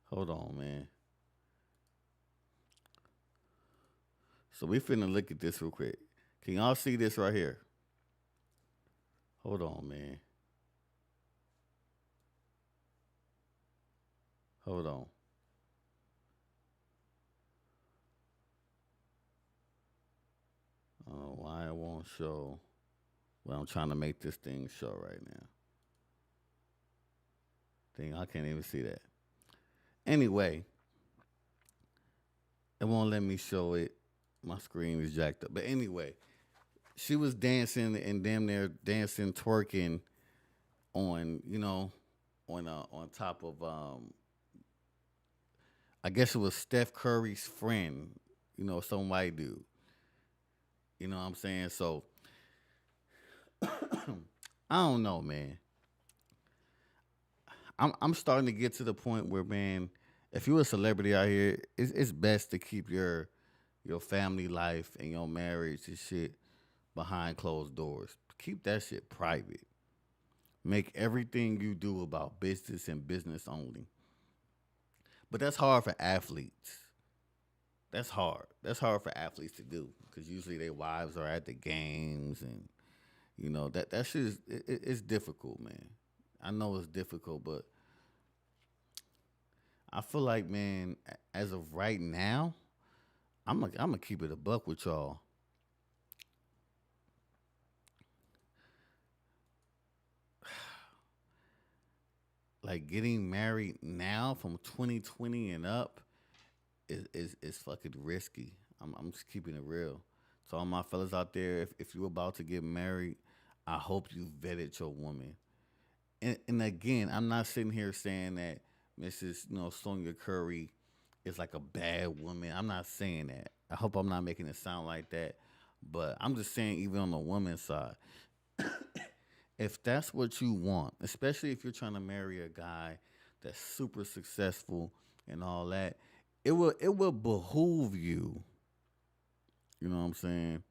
Hold on, man. So we finna look at this real quick. Can y'all see this right here? Hold on, man. Hold on. I don't know why it won't show. Well, I'm trying to make this thing show right now. Thing I can't even see that. Anyway, it won't let me show it. My screen is jacked up. But anyway, she was dancing and damn near dancing, twerking on, on top of I guess it was Steph Curry's friend, some white dude. You know what I'm saying? So I don't know, man. I'm starting to get to the point where, man, if you're a celebrity out here, it's best to keep your family life and your marriage and shit behind closed doors. Keep that shit private. Make everything you do about business and business only. But that's hard for athletes. That's hard. That's hard for athletes to do because usually their wives are at the games, and that shit is it's difficult, man. I know it's difficult, but I feel like, man, as of right now, I'm gonna keep it a buck with y'all. Like getting married now from 2020 and up is fucking risky. I'm just keeping it real. So all my fellas out there, if you're about to get married, I hope you vetted your woman. And again, I'm not sitting here saying that Mrs. Sonya Curry is like a bad woman. I'm not saying that. I hope I'm not making it sound like that. But I'm just saying, even on the woman's side, if that's what you want, especially if you're trying to marry a guy that's super successful and all that, it will behoove you. You know what I'm saying?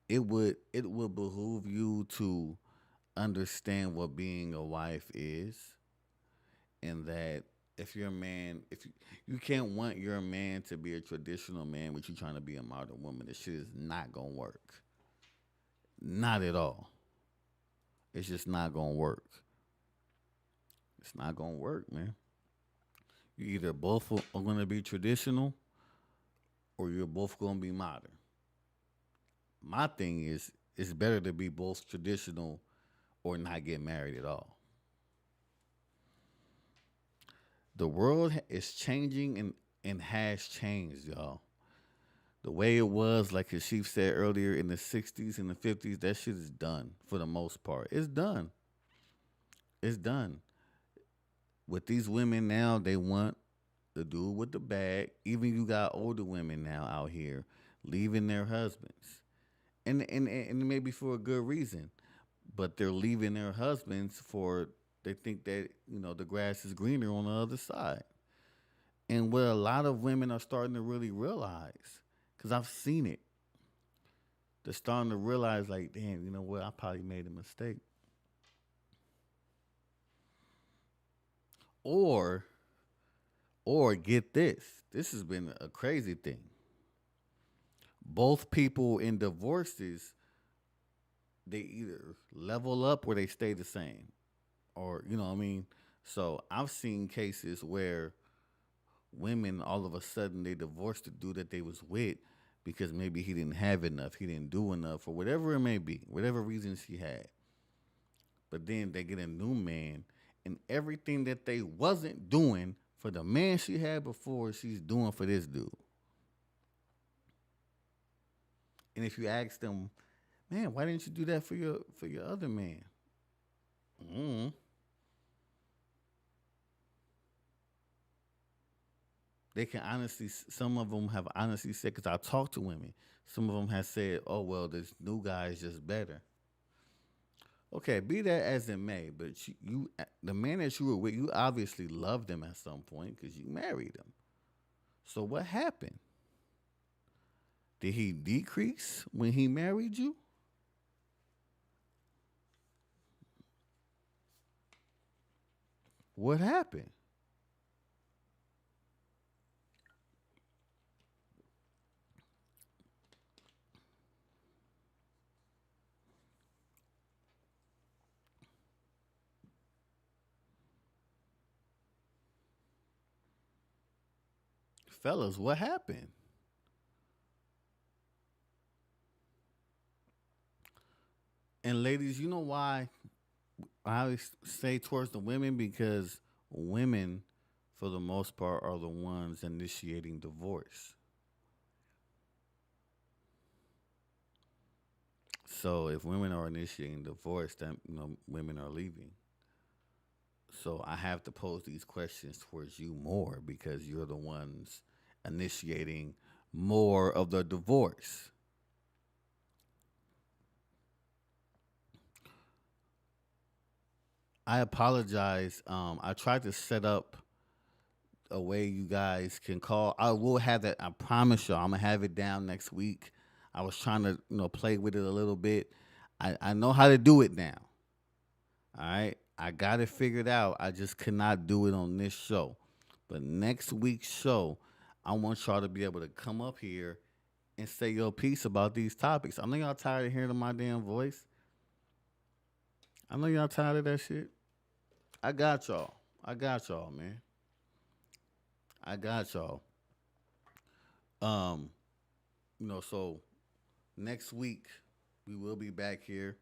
It would behoove you to understand what being a wife is, and that if you're a man, if you can't want your man to be a traditional man, but you trying to be a modern woman, this shit is not gonna work. Not at all. It's just not gonna work. It's not gonna work, man. You either both are gonna be traditional, or you're both gonna be modern. My thing is, it's better to be both traditional or not get married at all. The world is changing and has changed, y'all. The way it was, like his chief said earlier, in the 60s and the 50s, that shit is done for the most part. It's done. It's done. With these women now, they want the dude with the bag. Even you got older women now out here leaving their husbands. And maybe for a good reason. But they're leaving their husbands for they think that, the grass is greener on the other side. And what a lot of women are starting to really realize, because I've seen it, they're starting to realize, like, damn, you know what, I probably made a mistake. Or, or get this. This has been a crazy thing. Both people in divorces, they either level up or they stay the same. Or, you know what I mean? So I've seen cases where women all of a sudden they divorced the dude that they was with because maybe he didn't have enough, he didn't do enough, or whatever it may be, whatever reason she had. But then they get a new man, and everything that they wasn't doing for the man she had before, she's doing for this dude. And if you ask them, man, why didn't you do that for your other man? Mm. they can honestly, some of them have honestly said, because I talk to women, some of them have said, oh, well, this new guy is just better. Okay, be that as it may, but the man that you were with, you obviously loved him at some point because you married him. So what happened? Did he decrease when he married you? What happened? Fellas, what happened? And ladies, you know why I always say towards the women? Because women, for the most part, are the ones initiating divorce. So if women are initiating divorce, then women are leaving. So I have to pose these questions towards you more because you're the ones initiating more of the divorce. I apologize. I tried to set up a way you guys can call. I will have that. I promise you, I'm gonna have it down next week. I was trying to, play with it a little bit. I know how to do it now. All right. I got it figured out. I just could not do it on this show. But next week's show, I want y'all to be able to come up here and say your piece about these topics. I know y'all tired of hearing my damn voice. I know y'all tired of that shit. I got y'all. I got y'all, man. I got y'all. Um, so next week we will be back here,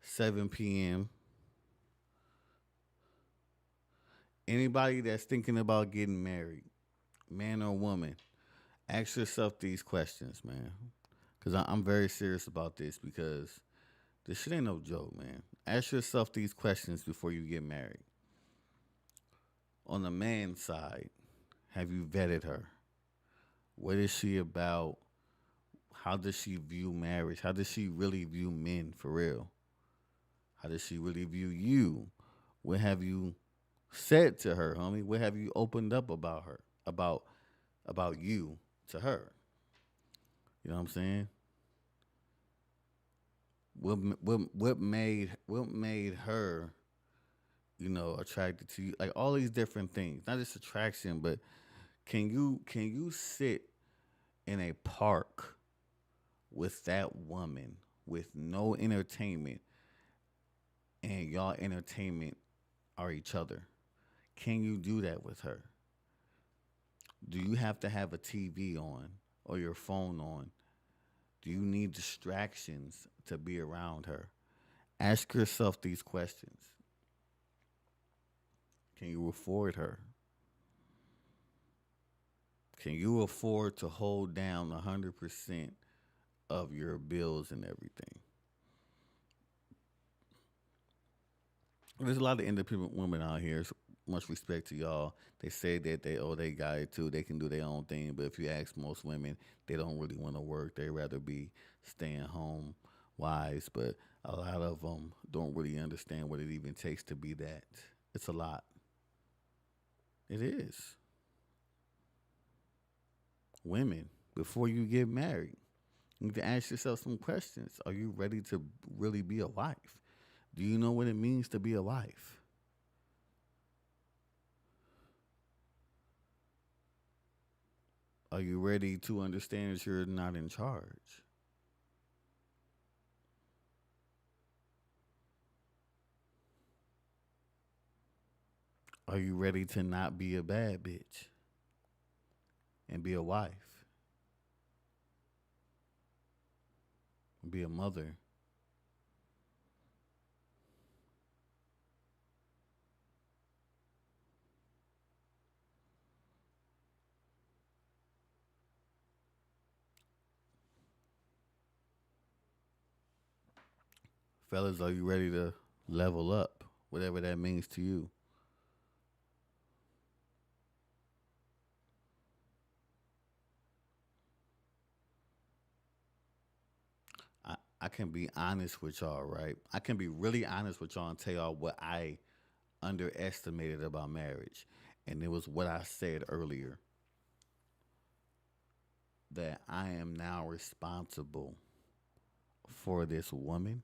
7 p.m. Anybody that's thinking about getting married, man or woman, ask yourself these questions, man. Because I'm very serious about this because this shit ain't no joke, man. Ask yourself these questions before you get married. On the man's side, have you vetted her? What is she about? How does she view marriage? How does she really view men for real? How does she really view you? What have you said to her, homie? What have you opened up about her? About you to her? You know what I'm saying? What made her, attracted to you? Like all these different things. Not just attraction, but can you sit in a park with that woman with no entertainment and y'all entertainment are each other? Can you do that with her? Do you have to have a TV on or your phone on? Do you need distractions to be around her? Ask yourself these questions. Can you afford her? Can you afford to hold down 100% of your bills and everything? There's a lot of independent women out here. So much respect to y'all. They say that they got it too. They can do their own thing. But if you ask most women, they don't really want to work. They rather be staying home wives. But a lot of them don't really understand what it even takes to be that. It's a lot. It is. Women, before you get married, you need to ask yourself some questions. Are you ready to really be a wife? Do you know what it means to be a wife? Are you ready to understand that you're not in charge? Are you ready to not be a bad bitch and be a wife? Be a mother? Fellas, are you ready to level up? Whatever that means to you. can be honest with y'all, right? I can be really honest with y'all and tell y'all what I underestimated about marriage. And it was what I said earlier, that I am now responsible for this woman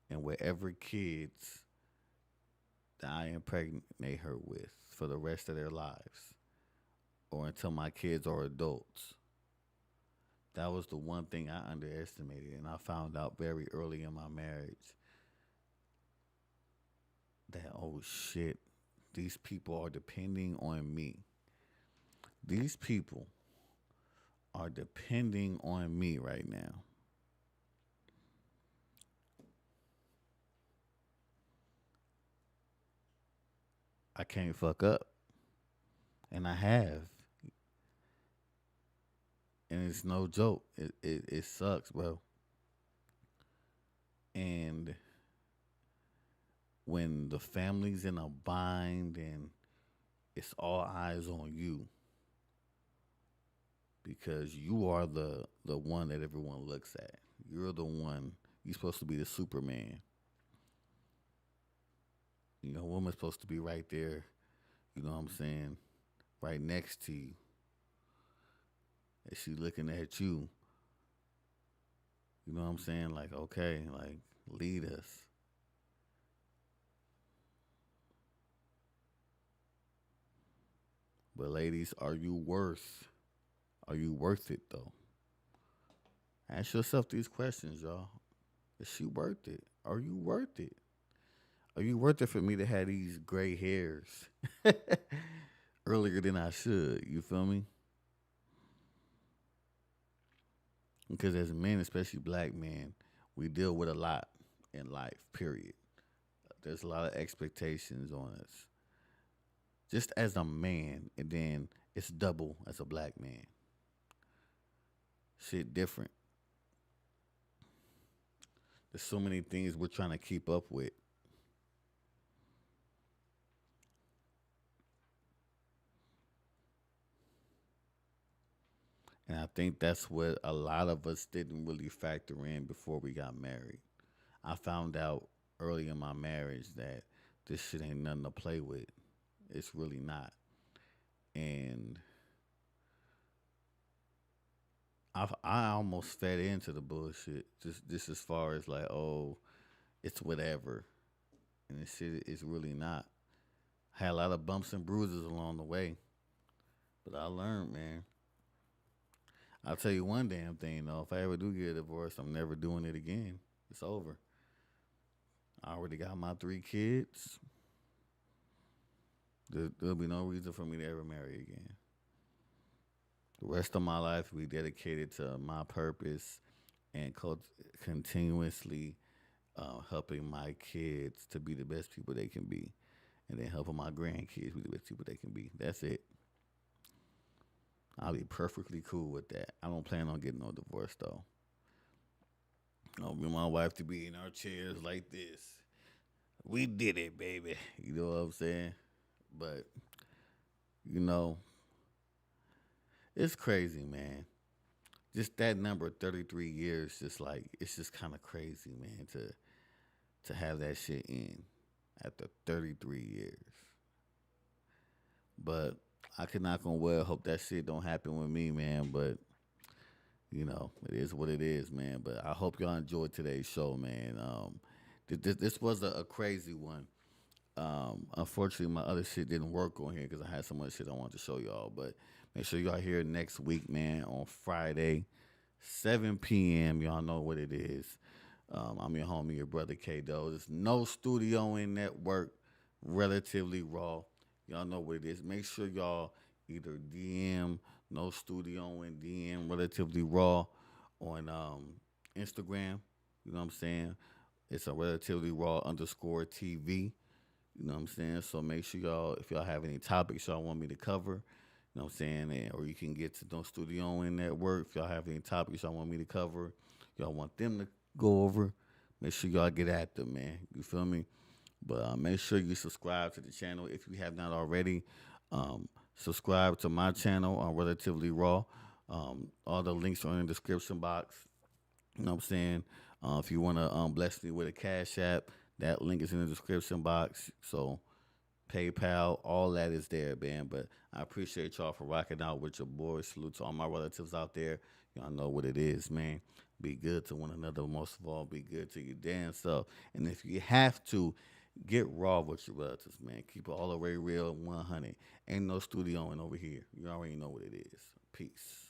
and whatever kids that I impregnate her with for the rest of their lives or until my kids are adults. That was the one thing I underestimated, and I found out very early in my marriage that, oh shit, these people are depending on me. These people are depending on me right now. I can't fuck up, and I have, and it's no joke. It sucks, bro. And when the family's in a bind and it's all eyes on you because you are the one that everyone looks at. You're the one. You're supposed to be the Superman. You know, a woman's supposed to be right there, you know what I'm saying, right next to you. And she looking at you. You know what I'm saying? Like, okay, like, lead us. But ladies, are you worth it though? Ask yourself these questions, y'all. Is she worth it? Are you worth it? Are you worth it for me to have these gray hairs earlier than I should? You feel me? Because as men, especially black men, we deal with a lot in life, period. There's a lot of expectations on us. Just as a man, and then it's double as a black man. Shit different. There's so many things we're trying to keep up with. And I think that's what a lot of us didn't really factor in before we got married. I found out early in my marriage that this shit ain't nothing to play with. It's really not. And I almost fed into the bullshit. Just as far as like, oh, it's whatever. And this shit is really not. I had a lot of bumps and bruises along the way. But I learned, man. I'll tell you one damn thing though. If I ever do get a divorce, I'm never doing it again. It's over. I already got my 3 kids. There'll be no reason for me to ever marry again. The rest of my life will be dedicated to my purpose and continuously helping my kids to be the best people they can be. And then helping my grandkids be the best people they can be. That's it. I'll be perfectly cool with that. I don't plan on getting no divorce though. I want me and my wife to be in our chairs like this. We did it, baby. You know what I'm saying? But, you know, it's crazy, man. Just that number, 33 years, just like, it's just kind of crazy, man, to have that shit in after 33 years. But I could knock on wood, hope that shit don't happen with me, man. But, you know, it is what it is, man. But I hope y'all enjoyed today's show, man. This was a crazy one. Unfortunately, my other shit didn't work on here because I had so much shit I wanted to show y'all. But make sure y'all here next week, man, on Friday, 7 p.m. Y'all know what it is. I'm your homie, your brother K-Do. There's no studio in network, relatively raw. Y'all know what it is. Make sure y'all either DM no studio and DM relatively raw on Instagram. You know what I'm saying? It's a relatively raw _ TV. You know what I'm saying? So make sure y'all, if y'all have any topics y'all want me to cover, you know what I'm saying? And, or you can get to No Studio in Network. If y'all have any topics y'all want me to cover, y'all want them to go over, make sure y'all get at them, man. You feel me? But make sure you subscribe to the channel if you have not already. Subscribe to my channel on Relatively Raw. All the links are in the description box. You know what I'm saying? If you want to bless me with a Cash App, that link is in the description box. So PayPal, all that is there, man. But I appreciate y'all for rocking out with your boys. Salute to all my relatives out there. Y'all know what it is, man. Be good to one another. Most of all, be good to your damn self. And if you have to, get raw with your relatives, man. Keep it all the way real and 100. Ain't no studioing over here. You already know what it is. Peace.